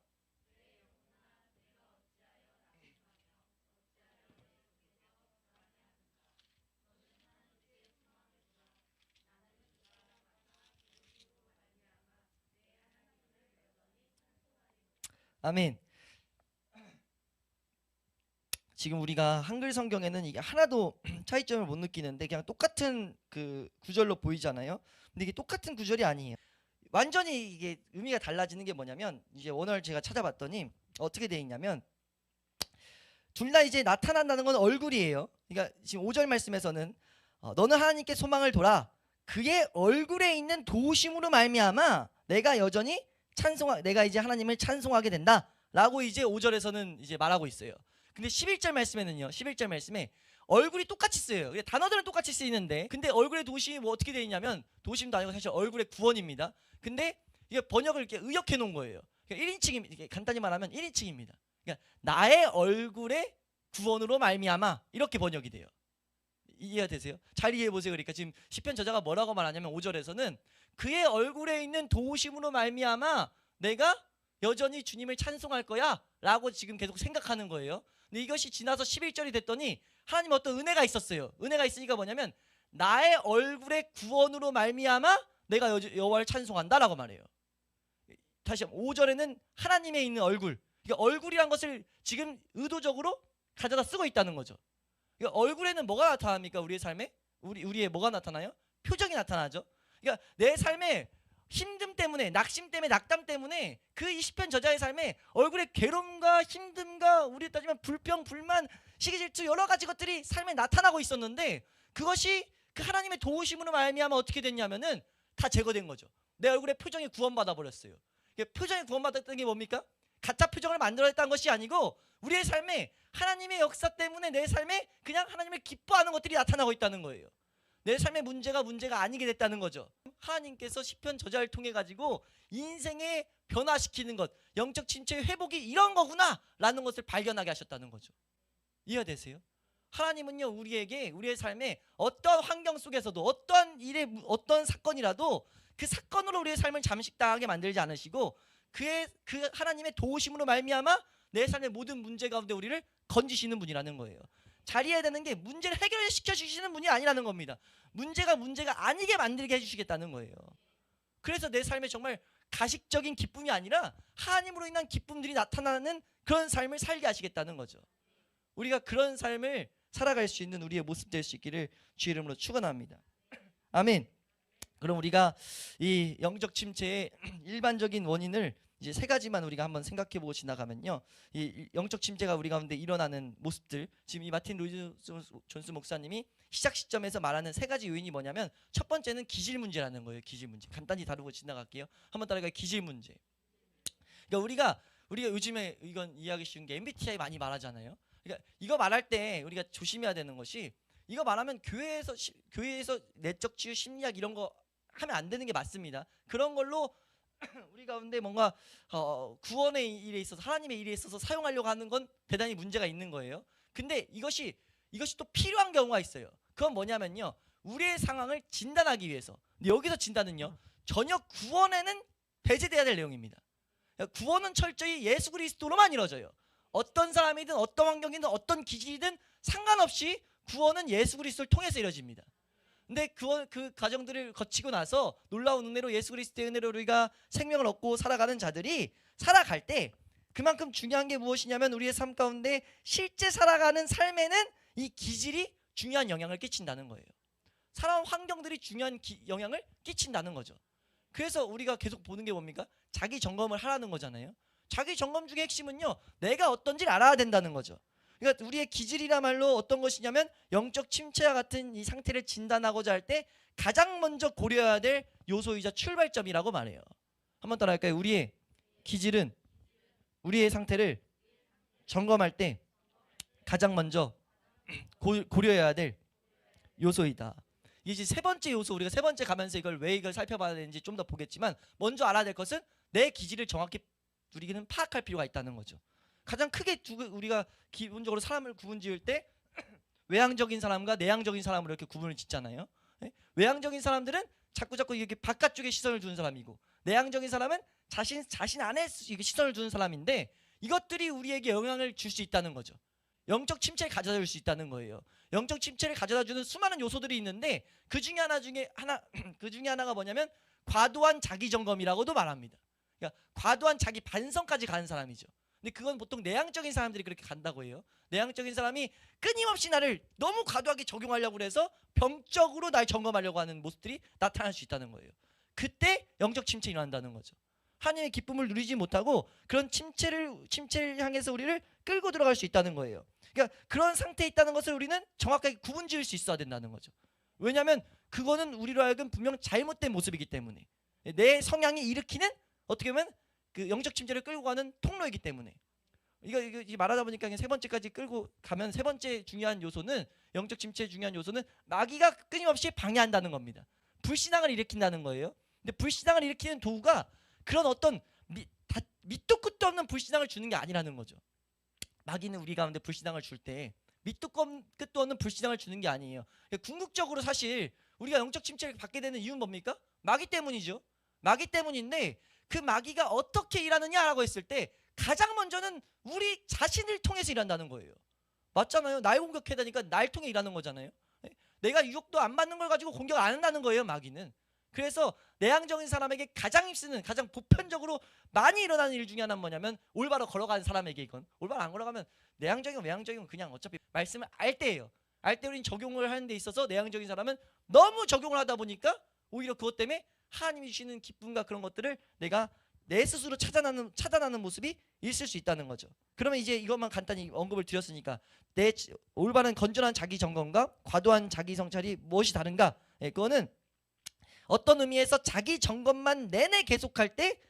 아멘. 지금 우리가 한글 성경에는 이게 하나도 차이점을 못 느끼는데 그냥 똑같은 그 구절로 보이잖아요. 근데 이게 똑같은 구절이 아니에요. 완전히 이게 의미가 달라지는 게 뭐냐면 이제 원어를 제가 찾아봤더니 어떻게 돼 있냐면 둘 다 이제 나타난다는 건 얼굴이에요. 그러니까 지금 5절 말씀에서는 너는 하나님께 소망을 둬라. 그의 얼굴에 있는 도우심으로 말미암아 내가 여전히 내가 이제 하나님을 찬송하게 된다라고 이제 5절에서는 이제 말하고 있어요. 근데 11절 말씀에는요. 11절 말씀에 얼굴이 똑같이 쓰여요. 단어들은 똑같이 쓰이는데 근데 얼굴의 도우심이 뭐 어떻게 되어 있냐면 도우심도 아니고 사실 얼굴의 구원입니다. 근데 이게 번역을 이렇게 의역해 놓은 거예요. 그러니까 1인칭이 이렇게 간단히 말하면 1인칭입니다. 그러니까 나의 얼굴의 구원으로 말미암아 이렇게 번역이 돼요. 이해가 되세요? 잘 이해해 보세요. 그러니까 지금 시편 저자가 뭐라고 말하냐면 5절에서는 그의 얼굴에 있는 도우심으로 말미암아 내가 여전히 주님을 찬송할 거야 라고 지금 계속 생각하는 거예요. 근데 이것이 지나서 11절이 됐더니 하나님 어떤 은혜가 있었어요. 은혜가 있으니까 뭐냐면 나의 얼굴의 구원으로 말미암아 내가 여호와를 찬송한다 라고 말해요. 다시 한번 5절에는 하나님의 있는 얼굴, 그러니까 얼굴이란 것을 지금 의도적으로 가져다 쓰고 있다는 거죠. 그러니까 얼굴에는 뭐가 나타납니까? 우리의 삶에? 우리의 뭐가 나타나요? 표정이 나타나죠. 그러니까 내 삶에 힘듦 때문에, 낙심 때문에, 낙담 때문에 그 이 시편 저자의 삶에 얼굴에 괴로움과 힘듦과 우리 따지면 불평, 불만, 시기 질투 여러 가지 것들이 삶에 나타나고 있었는데 그것이 그 하나님의 도우심으로 말미암아 어떻게 됐냐면은 다 제거된 거죠. 내 얼굴에 표정이 구원받아 버렸어요. 표정이 구원받았다는 게 뭡니까? 가짜 표정을 만들어냈다는 것이 아니고 우리의 삶에 하나님의 역사 때문에 내 삶에 그냥 하나님을 기뻐하는 것들이 나타나고 있다는 거예요. 내 삶의 문제가 아니게 됐다는 거죠. 하나님께서 시편 저자를 통해 가지고 인생에 변화시키는 것, 영적 침체의 회복이 이런 거구나 라는 것을 발견하게 하셨다는 거죠. 이해가 되세요? 하나님은요 우리에게 우리의 삶에 어떤 환경 속에서도 어떤 일에 어떤 사건이라도 그 사건으로 우리의 삶을 잠식당하게 만들지 않으시고 그 하나님의 도우심으로 말미암아 내 삶의 모든 문제 가운데 우리를 건지시는 분이라는 거예요. 잘 이해해야 되는 게 문제를 해결시켜 주시는 분이 아니라는 겁니다. 문제가 아니게 만들게 해주시겠다는 거예요. 그래서 내 삶에 정말 가식적인 기쁨이 아니라 하나님으로 인한 기쁨들이 나타나는 그런 삶을 살게 하시겠다는 거죠. 우리가 그런 삶을 살아갈 수 있는 우리의 모습 될 수 있기를 주의 이름으로 축원합니다. 아멘. 그럼 우리가 이 영적 침체의 일반적인 원인을 이제 세 가지만 우리가 한번 생각해보고 지나가면요, 이 영적 침체가 우리 가운데 일어나는 모습들, 지금 이 마틴 로이드 존스 목사님이 시작 시점에서 말하는 세 가지 요인이 뭐냐면 첫 번째는 기질 문제라는 거예요. 기질 문제. 간단히 다루고 지나갈게요. 한번 따라가. 기질 문제. 그러니까 우리가 요즘에 이건 이해하기 쉬운 게 MBTI 많이 말하잖아요. 그러니까 이거 말할 때 우리가 조심해야 되는 것이, 이거 말하면 교회에서 내적 치유 심리학 이런 거 하면 안 되는 게 맞습니다. 그런 걸로 우리 가운데 뭔가 구원의 일에 있어서, 하나님의 일에 있어서 사용하려고 하는 건 대단히 문제가 있는 거예요. 근데 이것이 또 필요한 경우가 있어요. 그건 뭐냐면요, 우리의 상황을 진단하기 위해서. 근데 여기서 진단은요 전혀 구원에는 배제돼야 될 내용입니다. 구원은 철저히 예수 그리스도로만 이루어져요. 어떤 사람이든 어떤 환경이든 어떤 기질이든 상관없이 구원은 예수 그리스도를 통해서 이루어집니다. 근데 그 과정들을 거치고 나서 놀라운 은혜로 예수 그리스도의 은혜로 우리가 생명을 얻고 살아가는 자들이 살아갈 때 그만큼 중요한 게 무엇이냐면 우리의 삶 가운데 실제 살아가는 삶에는 이 기질이 중요한 영향을 끼친다는 거예요. 살아온 환경들이 중요한 영향을 끼친다는 거죠. 그래서 우리가 계속 보는 게 뭡니까? 자기 점검을 하라는 거잖아요. 자기 점검 중에 핵심은요, 내가 어떤지를 알아야 된다는 거죠. 그러니까 우리의 기질이라 말로 어떤 것이냐면 영적 침체와 같은 이 상태를 진단하고자 할 때 가장 먼저 고려해야 될 요소이자 출발점이라고 말해요. 한번 따라할까요? 우리의 기질은 우리의 상태를 점검할 때 가장 먼저 고려해야 될 요소이다. 이제 세 번째 요소, 우리가 세 번째 가면서 왜 이걸 살펴봐야 되는지 좀 더 보겠지만, 먼저 알아야 될 것은 내 기질을 정확히 우리는 파악할 필요가 있다는 거죠. 가장 크게 우리가 기본적으로 사람을 구분 지을 때 외향적인 사람과 내향적인 사람으로 이렇게 구분을 짓잖아요. 외향적인 사람들은 자꾸 이렇게 바깥쪽에 시선을 두는 사람이고, 내향적인 사람은 자신 안에 시선을 두는 사람인데, 이것들이 우리에게 영향을 줄 수 있다는 거죠. 영적 침체를 가져다 줄 수 있다는 거예요. 영적 침체를 가져다 주는 수많은 요소들이 있는데 그 중에 하나가 뭐냐면 과도한 자기 점검이라고도 말합니다. 그러니까 과도한 자기 반성까지 가는 사람이죠. 근데 그건 보통 내향적인 사람들이 그렇게 간다고 해요. 내향적인 사람이 끊임없이 나를 너무 과도하게 적용하려고 해서 병적으로 날 점검하려고 하는 모습들이 나타날 수 있다는 거예요. 그때 영적 침체가 일어난다는 거죠. 하나님의 기쁨을 누리지 못하고 그런 침체를 향해서 우리를 끌고 들어갈 수 있다는 거예요. 그러니까 그런 상태에 있다는 것을 우리는 정확하게 구분지을 수 있어야 된다는 거죠. 왜냐하면 그거는 우리로 하여금 분명 잘못된 모습이기 때문에, 내 성향이 일으키는 어떻게 보면 그 영적 침체를 끌고 가는 통로이기 때문에, 이거 말하다 보니까 세 번째까지 끌고 가면, 세 번째 중요한 요소는, 영적 침체의 중요한 요소는 마귀가 끊임없이 방해한다는 겁니다. 불신앙을 일으킨다는 거예요. 근데 불신앙을 일으키는 도구가 그런 어떤 밑도 끝도 없는 불신앙을 주는 게 아니라는 거죠. 마귀는 우리 가운데 불신앙을 줄 때 밑도 끝도 없는 불신앙을 주는 게 아니에요. 궁극적으로 사실 우리가 영적 침체를 받게 되는 이유는 뭡니까? 마귀 때문이죠. 마귀 때문인데, 그 마귀가 어떻게 일하느냐라고 했을 때 가장 먼저는 우리 자신을 통해서 일한다는 거예요. 맞잖아요. 날 공격해야 되니까 날 통해 일하는 거잖아요. 내가 유혹도 안 받는 걸 가지고 공격 안 한다는 거예요, 마귀는. 그래서 내향적인 사람에게 가장 힘쓰는, 가장 보편적으로 많이 일어나는 일 중에 하나는 뭐냐면, 올바로 걸어가는 사람에게, 이건 올바로 안 걸어가면 내향적이고 외향적이고 그냥 어차피 말씀을 알 때예요. 알 때 우리는 적용을 하는 데 있어서 내향적인 사람은 너무 적용을 하다 보니까 오히려 그것 때문에 하나님이 주시는 기쁨과 그런 것들을 내가 내 스스로 차단하는 모습이 있을 수 있다는 거죠. 그러면 이제 이것만 간단히 언급을 드렸으니까, 내 올바른 건전한 자기 점검과 과도한 자기 성찰이 무엇이 다른가? 그거는 어떤 의미에서 자기 점검만 내내 계속할 때,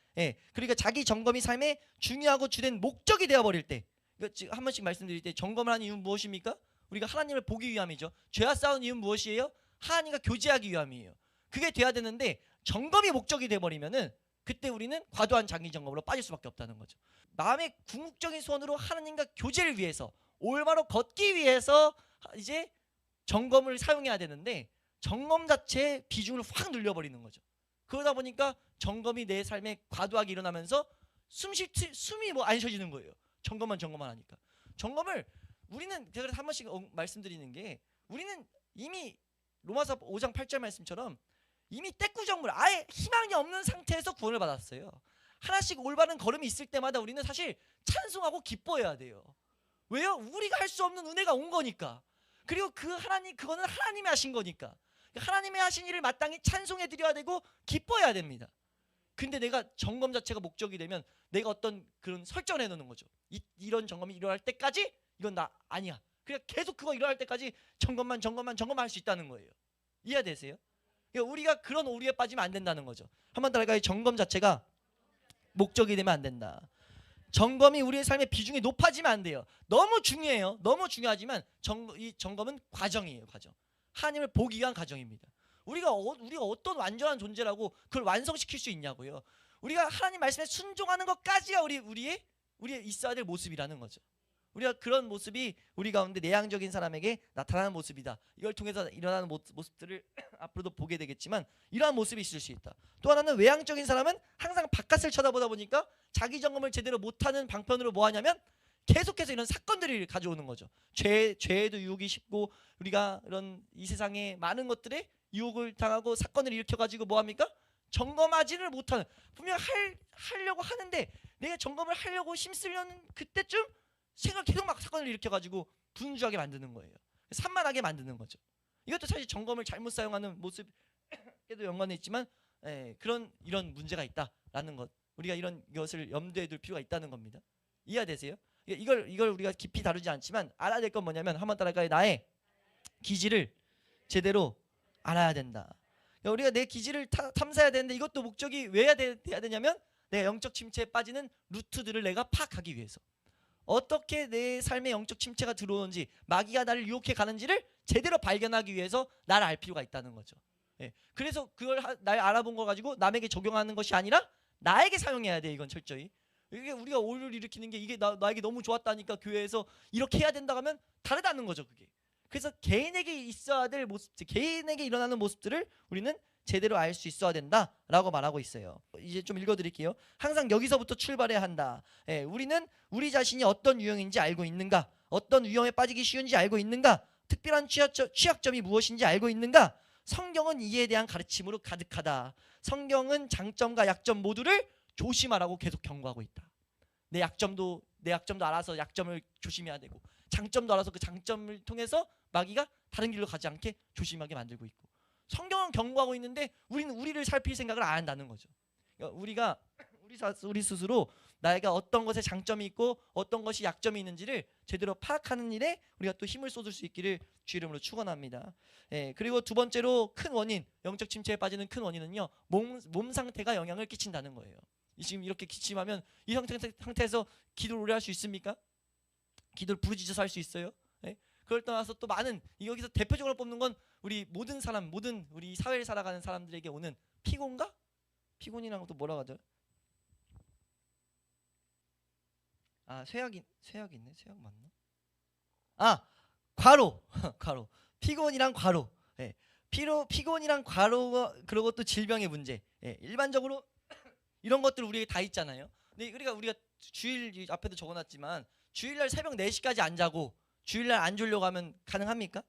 그러니까 자기 점검이 삶의 중요하고 주된 목적이 되어버릴 때, 한 번씩 말씀드릴 때, 점검을 하는 이유는 무엇입니까? 우리가 하나님을 보기 위함이죠. 죄와 싸우는 이유는 무엇이에요? 하나님과 교제하기 위함이에요. 그게 돼야 되는데 점검이 목적이 돼버리면은 그때 우리는 과도한 자기 점검으로 빠질 수밖에 없다는 거죠. 마음의 궁극적인 소원으로 하나님과 교제를 위해서, 올바로 걷기 위해서 이제 점검을 사용해야 되는데, 점검 자체의 비중을 확 늘려버리는 거죠. 그러다 보니까 점검이 내 삶에 과도하게 일어나면서 숨이 뭐 안 쉬어지는 거예요. 점검만 하니까. 점검을 우리는, 제가 한 번씩 말씀드리는 게, 우리는 이미 로마서 5장 8절 말씀처럼 이미 떼꾸정물, 아예 희망이 없는 상태에서 구원을 받았어요. 하나씩 올바른 걸음이 있을 때마다 우리는 사실 찬송하고 기뻐해야 돼요. 왜요? 우리가 할 수 없는 은혜가 온 거니까. 그리고 그거는 하나님이 하신 거니까. 하나님의 하신 일을 마땅히 찬송해 드려야 되고 기뻐해야 됩니다. 근데 내가 점검 자체가 목적이 되면 내가 어떤 그런 설정을 해놓는 거죠. 이런 점검이 일어날 때까지 이건 나 아니야. 그냥 계속 그거 일어날 때까지 점검만 할 수 있다는 거예요. 이해되세요? 그러니까 우리가 그런 오류에 빠지면 안 된다는 거죠. 한 번 더 할까요? 점검 자체가 목적이 되면 안 된다. 점검이 우리의 삶의 비중이 높아지면 안 돼요. 너무 중요해요. 너무 중요하지만 이 점검은 과정이에요. 과정. 하나님을 보기 위한 과정입니다. 우리가 어떤 완전한 존재라고 그걸 완성시킬 수 있냐고요. 우리가 하나님 말씀에 순종하는 것까지가 우리의 있어야 될 모습이라는 거죠. 우리가 그런 모습이 우리 가운데 내향적인 사람에게 나타나는 모습이다. 이걸 통해서 일어나는 모습들을 앞으로도 보게 되겠지만, 이러한 모습이 있을 수 있다. 또 하나는 외향적인 사람은 항상 바깥을 쳐다보다 보니까 자기 점검을 제대로 못하는 방편으로 뭐 하냐면 계속해서 이런 사건들을 가져오는 거죠. 죄에도 유혹이 쉽고, 우리가 이런 이 세상에 많은 것들에 유혹을 당하고 사건을 일으켜가지고 뭐 합니까? 점검하지를 못하는, 분명 하려고 하는데 내가 점검을 하려고 힘쓰려는 그때쯤 계속 막 사건을 일으켜가지고 분주하게 만드는 거예요. 산만하게 만드는 거죠. 이것도 사실 점검을 잘못 사용하는 모습에도 연관이 있지만, 이런 문제가 있다라는 것, 우리가 이런 것을 염두에 둘 필요가 있다는 겁니다. 이해되세요? 이걸 우리가 깊이 다루지 않지만 알아야 될 건 뭐냐면, 한번 따라갈까요? 나의 기질을 제대로 알아야 된다. 그러니까 우리가 내 기질을 탐사해야 되는데, 이것도 목적이 왜 해야 되냐면, 내가 영적 침체에 빠지는 루트들을 내가 파악하기 위해서, 어떻게 내 삶에 영적 침체가 들어오는지, 마귀가 나를 유혹해 가는지를 제대로 발견하기 위해서 나를 알 필요가 있다는 거죠. 그래서 그걸 날 알아본 거 가지고 남에게 적용하는 것이 아니라 나에게 사용해야 돼. 이건 철저히. 이게 우리가 오류를 일으키는 게, 이게 나에게 너무 좋았다니까 교회에서 이렇게 해야 된다 하면 다르다는 거죠, 그게. 그래서 개인에게 있어야 될 모습, 개인에게 일어나는 모습들을 우리는 제대로 알 수 있어야 된다라고 말하고 있어요. 이제 좀 읽어드릴게요. 항상 여기서부터 출발해야 한다. 우리는 우리 자신이 어떤 유형인지 알고 있는가? 어떤 위험에 빠지기 쉬운지 알고 있는가? 특별한 취약점이 무엇인지 알고 있는가? 성경은 이에 대한 가르침으로 가득하다. 성경은 장점과 약점 모두를 조심하라고 계속 경고하고 있다. 내 약점도 내 약점도 알아서 약점을 조심해야 되고, 장점도 알아서 그 장점을 통해서 마귀가 다른 길로 가지 않게 조심하게 만들고 있고, 성경은 경고하고 있는데 우리는 우리를 살필 생각을 안 한다는 거죠. 그러니까 우리가 우리 스스로 나에게 어떤 것에 장점이 있고 어떤 것이 약점이 있는지를 제대로 파악하는 일에 우리가 또 힘을 쏟을 수 있기를 주 이름으로 축원합니다. 그리고 두 번째로 큰 원인, 영적 침체에 빠지는 큰 원인은요, 몸 상태가 영향을 끼친다는 거예요. 지금 이렇게 기침하면 이 상태에서 기도를 오래 할 수 있습니까? 기도를 부르짖어서 할 수 있어요? 그걸 떠나서 또 많은, 여기서 대표적으로 뽑는 건 우리 모든 사람, 모든 우리 사회를 살아가는 사람들에게 오는 피곤가? 피곤이라는 것도 뭐라고 하죠? 쇠약이 있네. 쇠약 맞나? 과로. 과로. 피곤이랑 과로. 피곤이랑 과로, 그리고 또 질병의 문제. 일반적으로 이런 것들 우리에게 다 있잖아요. 근데 우리가 주일 앞에도 적어놨지만 주일날 새벽 4시까지 안 자고 주일날 안 졸려고 하면 가능합니까?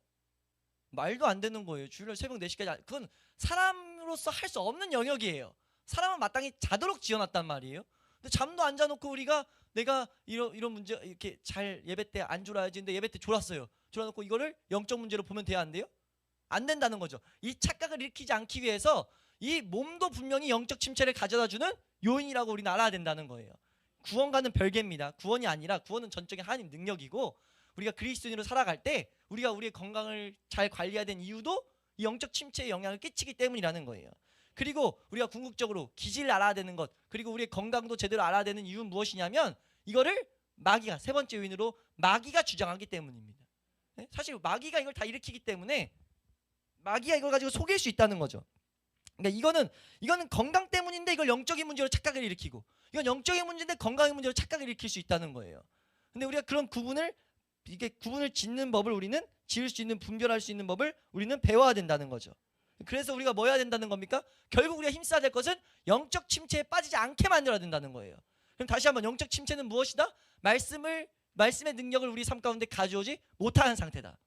말도 안 되는 거예요. 주일날 새벽 4시까지 그건 사람으로서 할 수 없는 영역이에요. 사람은 마땅히 자도록 지어놨단 말이에요. 근데 잠도 안 자놓고 우리가 내가 이런 문제, 이렇게 잘 예배 때 안 졸아야지, 근데 예배 때 졸았어요. 졸아놓고 이거를 영적 문제로 보면 돼야 안 돼요? 안 된다는 거죠. 이 착각을 일으키지 않기 위해서 이 몸도 분명히 영적 침체를 가져다주는 요인이라고 우리는 알아야 된다는 거예요. 구원과는 별개입니다. 구원이 아니라, 구원은 전적인 하나님 능력이고, 우리가 그리스도인으로 살아갈 때 우리가 우리의 건강을 잘 관리해야 되는 이유도 이 영적 침체에 영향을 끼치기 때문이라는 거예요. 그리고 우리가 궁극적으로 기질을 알아야 되는 것, 그리고 우리의 건강도 제대로 알아야 되는 이유는 무엇이냐면, 이거를 마귀가, 세 번째 요인으로 마귀가 주장하기 때문입니다. 사실 마귀가 이걸 다 일으키기 때문에 마귀가 이걸 가지고 속일 수 있다는 거죠. 그러니까 이거는 건강 때문인데 이걸 영적인 문제로 착각을 일으키고, 이건 영적인 문제인데 건강의 문제로 착각을 일으킬 수 있다는 거예요. 근데 우리가 그런 구분을 짓는 법을, 우리는 지을 수 있는, 분별할 수 있는 법을 우리는 배워야 된다는 거죠. 그래서 우리가 뭐 해야 된다는 겁니까? 결국 우리가 힘써야 될 것은 영적 침체에 빠지지 않게 만들어야 된다는 거예요. 그럼 다시 한번, 영적 침체는 무엇이다? 말씀의 능력을 우리 삶 가운데 가져오지 못하는 상태다.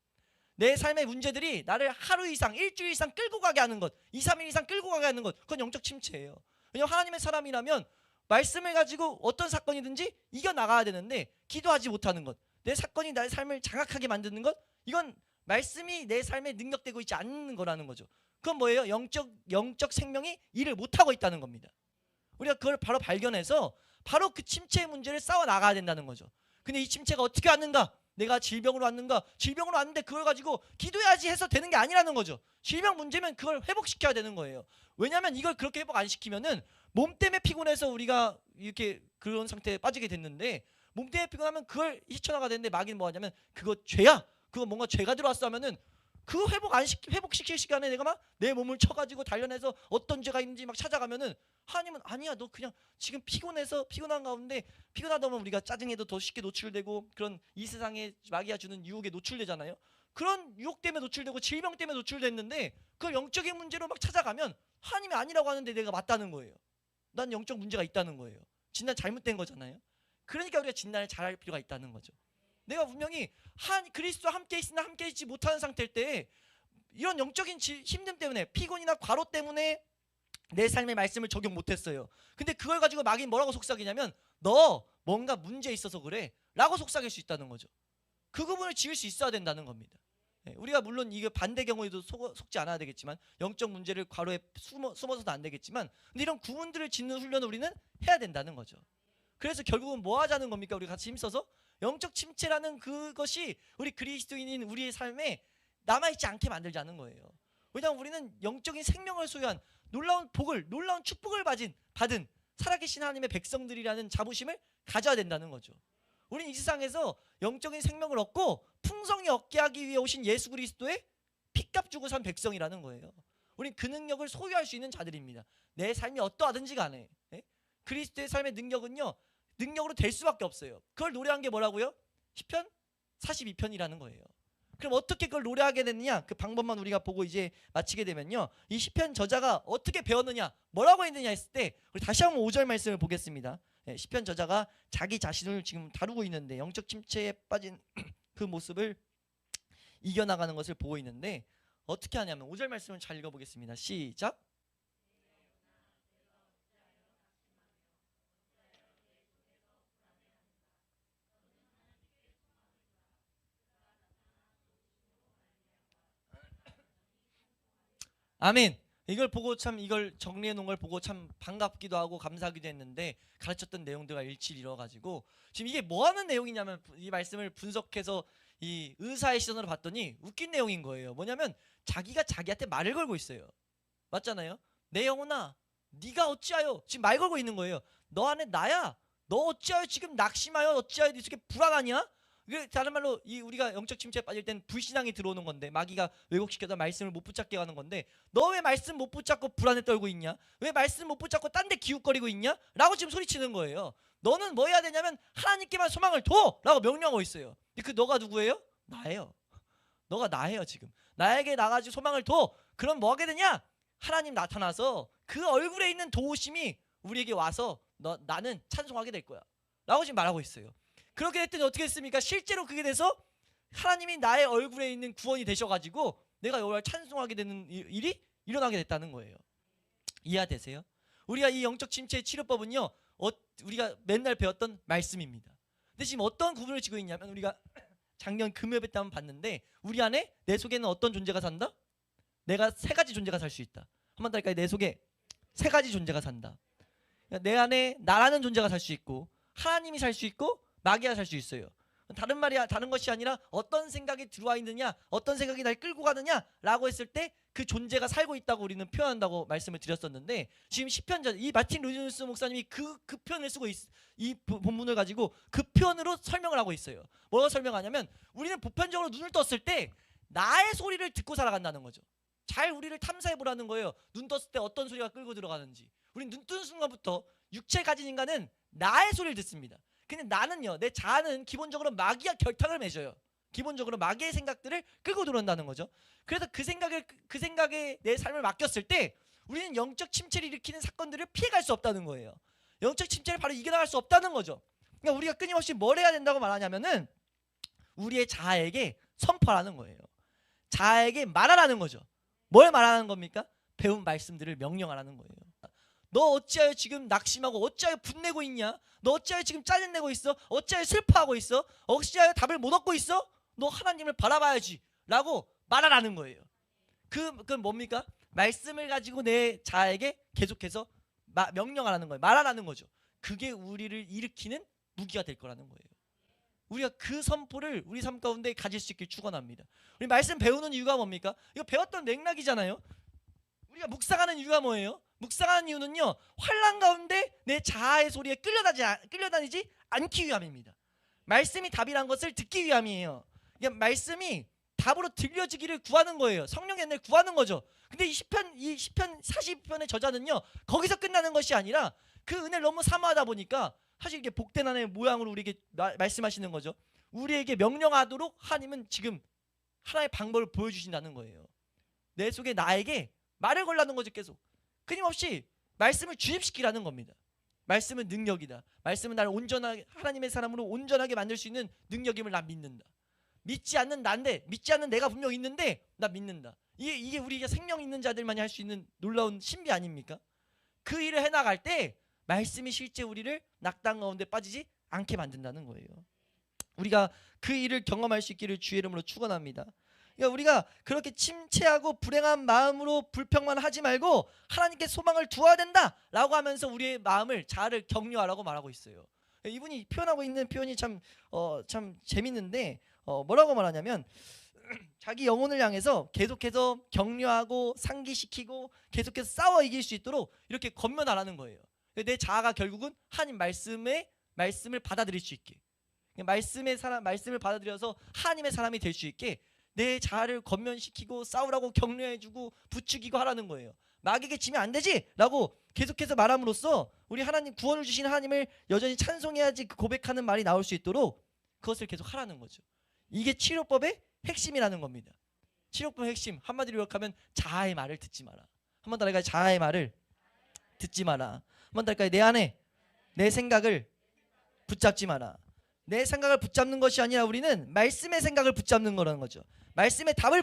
내 삶의 문제들이 나를 하루 이상, 일주일 이상 끌고 가게 하는 것, 2, 3일 이상 끌고 가게 하는 것, 그건 영적 침체예요. 왜냐하면 하나님의 사람이라면 말씀을 가지고 어떤 사건이든지 이겨나가야 되는데, 기도하지 못하는 것, 내 사건이 나의 삶을 장악하게 만드는 것, 이건 말씀이 내 삶에 능력되고 있지 않는 거라는 거죠. 그건 뭐예요? 영적 생명이 일을 못하고 있다는 겁니다. 우리가 그걸 바로 발견해서 바로 그 침체의 문제를 싸워 나가야 된다는 거죠. 근데 이 침체가 어떻게 왔는가? 내가 질병으로 왔는가? 질병으로 왔는데 그걸 가지고 기도해야지 해서 되는 게 아니라는 거죠. 질병 문제면 그걸 회복시켜야 되는 거예요. 왜냐하면 이걸 그렇게 회복 안 시키면은 몸 때문에 피곤해서 우리가 이렇게 그런 상태에 빠지게 됐는데, 몸 때문에 피곤하면 그걸 헤쳐나가야 되는데, 마귀는 뭐 하냐면 그거 죄야. 그거 뭔가 죄가 들어왔어 하면은 그거 회복시킬 시간에 내가 막 내 몸을 쳐가지고 단련해서 어떤 죄가 있는지 막 찾아가면은, 하나님은 아니야, 너 그냥 지금 피곤해서, 피곤한 가운데, 피곤하다 보면 우리가 짜증에도 더 쉽게 노출되고, 그런 이 세상에 마귀가 주는 유혹에 노출되잖아요. 그런 유혹 때문에 노출되고 질병 때문에 노출됐는데, 그걸 영적인 문제로 막 찾아가면 하나님이 아니라고 하는데 내가 맞다는 거예요. 난 영적 문제가 있다는 거예요. 진단 잘못된 거잖아요. 그러니까 우리가 진단을 잘할 필요가 있다는 거죠. 내가 분명히 그리스도와 함께 있으나 함께 있지 못하는 상태일 때, 이런 영적인 힘듦 때문에, 피곤이나 과로 때문에 내 삶의 말씀을 적용 못했어요. 근데 그걸 가지고 마귀는 뭐라고 속삭이냐면, 너 뭔가 문제 있어서 그래 라고 속삭일 수 있다는 거죠. 그 구분을 지을 수 있어야 된다는 겁니다. 우리가 물론 이게 반대 경우에도 속지 않아야 되겠지만, 영적 문제를 과로에 숨어서도 안 되겠지만, 근데 이런 구분들을 짓는 훈련을 우리는 해야 된다는 거죠. 그래서 결국은 뭐 하자는 겁니까? 우리 같이 힘써서 영적 침체라는 그것이 우리 그리스도인인 우리의 삶에 남아있지 않게 만들자는 거예요. 왜냐하면 우리는 영적인 생명을 소유한 놀라운 복을, 놀라운 축복을 받은 살아계신 하나님의 백성들이라는 자부심을 가져야 된다는 거죠. 우리는 이 세상에서 영적인 생명을 얻고 풍성히 얻게 하기 위해 오신 예수 그리스도의 핏값 주고 산 백성이라는 거예요. 우리는 그 능력을 소유할 수 있는 자들입니다. 내 삶이 어떠하든지 간에. 그리스도의 삶의 능력은요, 능력으로 될 수밖에 없어요. 그걸 노래한 게 뭐라고요? 시편 42편이라는 거예요. 그럼 어떻게 그걸 노래하게 됐느냐? 그 방법만 우리가 보고 이제 마치게 되면요, 이 시편 저자가 어떻게 배웠느냐, 뭐라고 했느냐 했을 때, 우리 다시 한번 5절 말씀을 보겠습니다. 시편 저자가 자기 자신을 지금 다루고 있는데, 영적 침체에 빠진 그 모습을 이겨나가는 것을 보고 있는데, 어떻게 하냐면 5절 말씀을 잘 읽어보겠습니다. 시작. 아멘. 이걸 보고 참 이걸 정리해 놓은 걸 보고 참 반갑기도 하고 감사하기도 했는데 가르쳤던 내용들과 일치를 이뤄가지고 지금 이게 뭐 하는 내용이냐면 이 말씀을 분석해서 이 의사의 시선으로 봤더니 웃긴 내용인 거예요. 뭐냐면 자기가 자기한테 말을 걸고 있어요. 맞잖아요. 내 영혼아 네가 어찌하여 지금 말 걸고 있는 거예요. 너 안에 나야. 너 어찌하여 지금 낙심하여 어찌하여 이렇게 불안하냐? 다른 말로 이 우리가 영적 침체에 빠질 땐 불신앙이 들어오는 건데 마귀가 왜곡시켜서 말씀을 못 붙잡게 하는 건데 너 왜 말씀 못 붙잡고 불안에 떨고 있냐? 왜 말씀 못 붙잡고 딴 데 기웃거리고 있냐? 라고 지금 소리치는 거예요. 너는 뭐 해야 되냐면 하나님께만 소망을 둬! 라고 명령하고 있어요. 근데 그 너가 누구예요? 나예요. 너가 나예요. 지금 나에게 나가지고 소망을 둬! 그럼 뭐 하게 되냐? 하나님 나타나서 그 얼굴에 있는 도우심이 우리에게 와서 나는 찬송하게 될 거야 라고 지금 말하고 있어요. 그렇게 됐더니 어떻게 됐습니까? 실제로 그게 돼서 하나님이 나의 얼굴에 있는 구원이 되셔가지고 내가 여호와를 찬송하게 되는 일이 일어나게 됐다는 거예요. 이해되세요? 우리가 이 영적 침체의 치료법은요 우리가 맨날 배웠던 말씀입니다. 근데 지금 어떤 구분을 지고 있냐면 우리가 작년 금요일 때 한번 봤는데 우리 안에 내 속에는 어떤 존재가 산다? 내가 세 가지 존재가 살 수 있다. 한번 더 할까요? 내 속에 세 가지 존재가 산다. 내 안에 나라는 존재가 살 수 있고 하나님이 살 수 있고 마귀가 살 수 있어요. 다른 것이 아니라 어떤 생각이 들어와 있느냐, 어떤 생각이 날 끌고 가느냐라고 했을 때 그 존재가 살고 있다고 우리는 표현한다고 말씀을 드렸었는데 지금 시편자 이 마틴 루이스 목사님이 그 표현을 쓰고 이 본문을 가지고 그 표현으로 설명을 하고 있어요. 뭐라고 설명하냐면 우리는 보편적으로 눈을 떴을 때 나의 소리를 듣고 살아간다는 거죠. 잘 우리를 탐사해 보라는 거예요. 눈 떴을 때 어떤 소리가 끌고 들어가는지. 우리 눈 뜨는 순간부터 육체 가진 인간은 나의 소리를 듣습니다. 근데 나는요, 내 자아는 기본적으로 마귀와 결탁을 맺어요. 기본적으로 마귀의 생각들을 끌고 들어온다는 거죠. 그래서 그 생각에 내 삶을 맡겼을 때 우리는 영적 침체를 일으키는 사건들을 피해갈 수 없다는 거예요. 영적 침체를 바로 이겨나갈 수 없다는 거죠. 그러니까 우리가 끊임없이 뭘 해야 된다고 말하냐면은 우리의 자아에게 선포하라는 거예요. 자아에게 말하라는 거죠. 뭘 말하는 겁니까? 배운 말씀들을 명령하라는 거예요. 너 어찌하여 지금 낙심하고 어찌하여 분내고 있냐? 너 어찌하여 지금 짜증내고 있어? 어찌하여 슬퍼하고 있어? 어찌하여 답을 못 얻고 있어? 너 하나님을 바라봐야지 라고 말하라는 거예요. 그건 뭡니까? 말씀을 가지고 내 자아에게 계속해서 명령하라는 거예요. 말하라는 거죠. 그게 우리를 일으키는 무기가 될 거라는 거예요. 우리가 그 선포를 우리 삶 가운데 가질 수 있길 축원합니다. 우리 말씀 배우는 이유가 뭡니까? 이거 배웠던 맥락이잖아요. 우리가 묵상하는 이유가 뭐예요? 묵상하는 이유는요, 환난 가운데 내 자아의 소리에 끌려다니지 않기 위함입니다. 말씀이 답이란 것을 듣기 위함이에요. 그러니까 말씀이 답으로 들려지기를 구하는 거예요. 성령의 은혜를 구하는 거죠. 근데 이 시편 40편의 저자는요, 거기서 끝나는 것이 아니라 그 은혜를 너무 사모하다 보니까 사실 이게 복된 하나의 모양으로 우리에게 말씀하시는 거죠. 우리에게 명령하도록 하나님은 지금 하나의 방법을 보여주신다는 거예요. 내 속에 나에게 말을 걸라는 거죠. 계속 끊임없이 말씀을 주입시키라는 겁니다. 말씀은 능력이다. 말씀은 나를 온전하게 하나님의 사람으로 온전하게 만들 수 있는 능력임을 난 믿는다. 믿지 않는 난데, 믿지 않는 내가 분명 있는데 나 믿는다. 이게 우리가 생명 있는 자들만이 할 수 있는 놀라운 신비 아닙니까? 그 일을 해나갈 때 말씀이 실제 우리를 낙담 가운데 빠지지 않게 만든다는 거예요. 우리가 그 일을 경험할 수 있기를 주의 이름으로 축원합니다. 그러니까 우리가 그렇게 침체하고 불행한 마음으로 불평만 하지 말고 하나님께 소망을 두어야 된다라고 하면서 우리의 마음을 자아를 격려하라고 말하고 있어요. 이분이 표현하고 있는 표현이 참 재밌는데 뭐라고 말하냐면 자기 영혼을 향해서 계속해서 격려하고 상기시키고 계속해서 싸워 이길 수 있도록 이렇게 권면하라는 거예요. 내 자아가 결국은 하나님 말씀을 받아들일 수 있게, 말씀을 받아들여서 하나님의 사람이 될 수 있게 내 자아를 권면시키고 싸우라고 격려해주고 부추기고 하라는 거예요. 마귀에게 지면 안 되지! 라고 계속해서 말함으로써 우리 하나님, 구원을 주신 하나님을 여전히 찬송해야지 그 고백하는 말이 나올 수 있도록 그것을 계속 하라는 거죠. 이게 치료법의 핵심이라는 겁니다. 치료법의 핵심, 한마디로 요약하면 자아의 말을 듣지 마라. 한 번 더 할까요? 자아의 말을 듣지 마라. 한 번 더 할까요? 내 안에 내 생각을 붙잡지 마라. 내 생각을 붙잡는 것이 아니라 우리는 말씀의 생각을 붙잡는 거라는 거죠. 말씀의 답을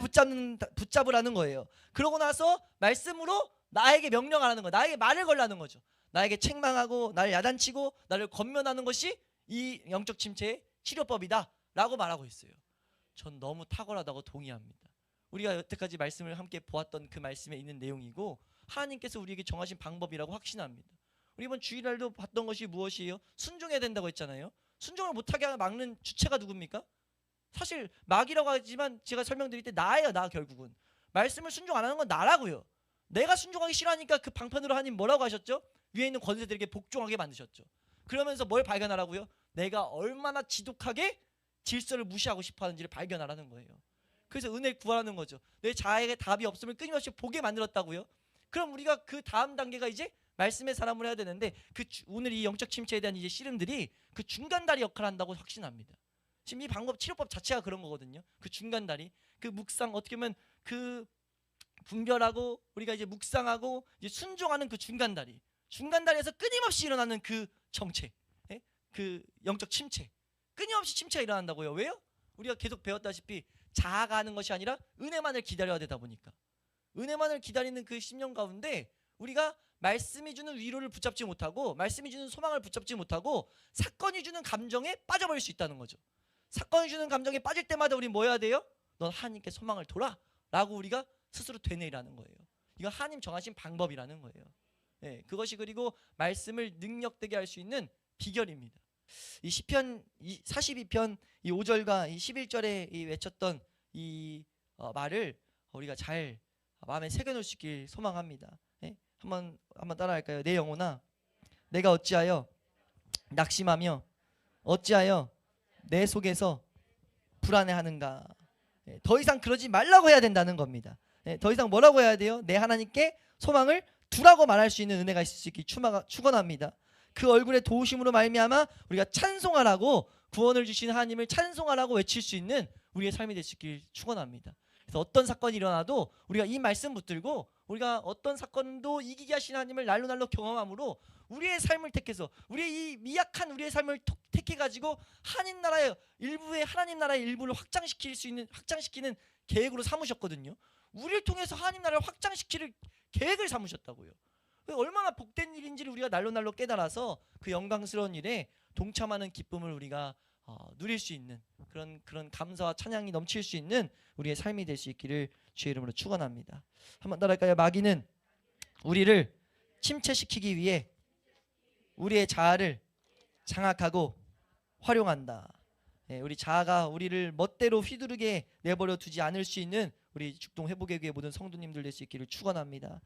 붙잡으라는 거예요. 그러고 나서 말씀으로 나에게 명령하라는 거예요. 나에게 말을 걸라는 거죠. 나에게 책망하고 나를 야단치고 나를 권면하는 것이 이 영적 침체의 치료법이다 라고 말하고 있어요. 전 너무 탁월하다고 동의합니다. 우리가 여태까지 말씀을 함께 보았던 그 말씀에 있는 내용이고 하나님께서 우리에게 정하신 방법이라고 확신합니다. 우리 이번 주일날도 봤던 것이 무엇이에요? 순종해야 된다고 했잖아요. 순종을 못하게 막는 주체가 누굽니까? 사실 막이라고 하지만 제가 설명드릴 때 나예요. 나 결국은 말씀을 순종 안 하는 건 나라고요. 내가 순종하기 싫어하니까 그 방편으로 하나님 뭐라고 하셨죠? 위에 있는 권세들에게 복종하게 만드셨죠. 그러면서 뭘 발견하라고요? 내가 얼마나 지독하게 질서를 무시하고 싶어하는지를 발견하라는 거예요. 그래서 은혜를 구하라는 거죠. 내 자에게 답이 없음을 끊임없이 보게 만들었다고요. 그럼 우리가 그 다음 단계가 이제 말씀의 사람을 해야 되는데 오늘 이 영적 침체에 대한 이제 씨름들이 그 중간다리 역할을 한다고 확신합니다. 지금 이 방법 치료법 자체가 그런 거거든요. 그 중간다리, 그 묵상 어떻게 보면 그 분별하고 우리가 이제 묵상하고 이제 순종하는 그 중간다리, 중간다리에서 끊임없이 일어나는 그 정체, 예? 그 영적 침체, 끊임없이 침체가 일어난다고요. 왜요? 우리가 계속 배웠다시피 자아가는 것이 아니라 은혜만을 기다려야 되다 보니까 은혜만을 기다리는 그 10년 가운데 우리가 말씀이 주는 위로를 붙잡지 못하고 말씀이 주는 소망을 붙잡지 못하고 사건이 주는 감정에 빠져버릴 수 있다는 거죠. 사건이 주는 감정에 빠질 때마다 우리 뭐 해야 돼요? 넌 하나님께 소망을 둬라 라고 우리가 스스로 되뇌이라는 거예요. 이건 하나님 정하신 방법이라는 거예요. 예, 그것이 그리고 말씀을 능력되게 할 수 있는 비결입니다. 이 시편 42편 이 5절과 이 11절에 이 외쳤던 이 말을 우리가 잘 마음에 새겨놓을 수 있길 소망합니다. 예? 한번 따라할까요? 내 영혼아, 내가 어찌하여 낙심하며 어찌하여 내 속에서 불안해하는가. 예, 더 이상 그러지 말라고 해야 된다는 겁니다. 예, 더 이상 뭐라고 해야 돼요? 내 하나님께 소망을 두라고 말할 수 있는 은혜가 있을 수 있길 축원합니다. 그 얼굴의 도우심으로 말미암아 우리가 찬송하라고 구원을 주신 하나님을 찬송하라고 외칠 수 있는 우리의 삶이 될 수 있길 축원합니다. 그래서 어떤 사건이 일어나도 우리가 이 말씀 붙들고 우리가 어떤 사건도 이기게 하신 하나님을 날로 경험함으로 우리의 삶을 택해서 우리의 이 미약한 우리의 삶을 택해 가지고 하나님 나라의 일부를 확장시키는 계획으로 삼으셨거든요. 우리를 통해서 하나님 나라를 확장시킬 계획을 삼으셨다고요. 얼마나 복된 일인지를 우리가 날로 깨달아서 그 영광스러운 일에 동참하는 기쁨을 우리가 누릴 수 있는 그런 감사와 찬양이 넘칠 수 있는 우리의 삶이 될 수 있기를 주의 이름으로 축원합니다. 한번 따라할까요? 마귀는 우리를 침체시키기 위해 우리의 자아를 장악하고 활용한다. 예, 우리 자아가 우리를 멋대로 휘두르게 내버려 두지 않을 수 있는 우리 죽동 회복의 교회 모든 성도님들 될 수 있기를 축원합니다.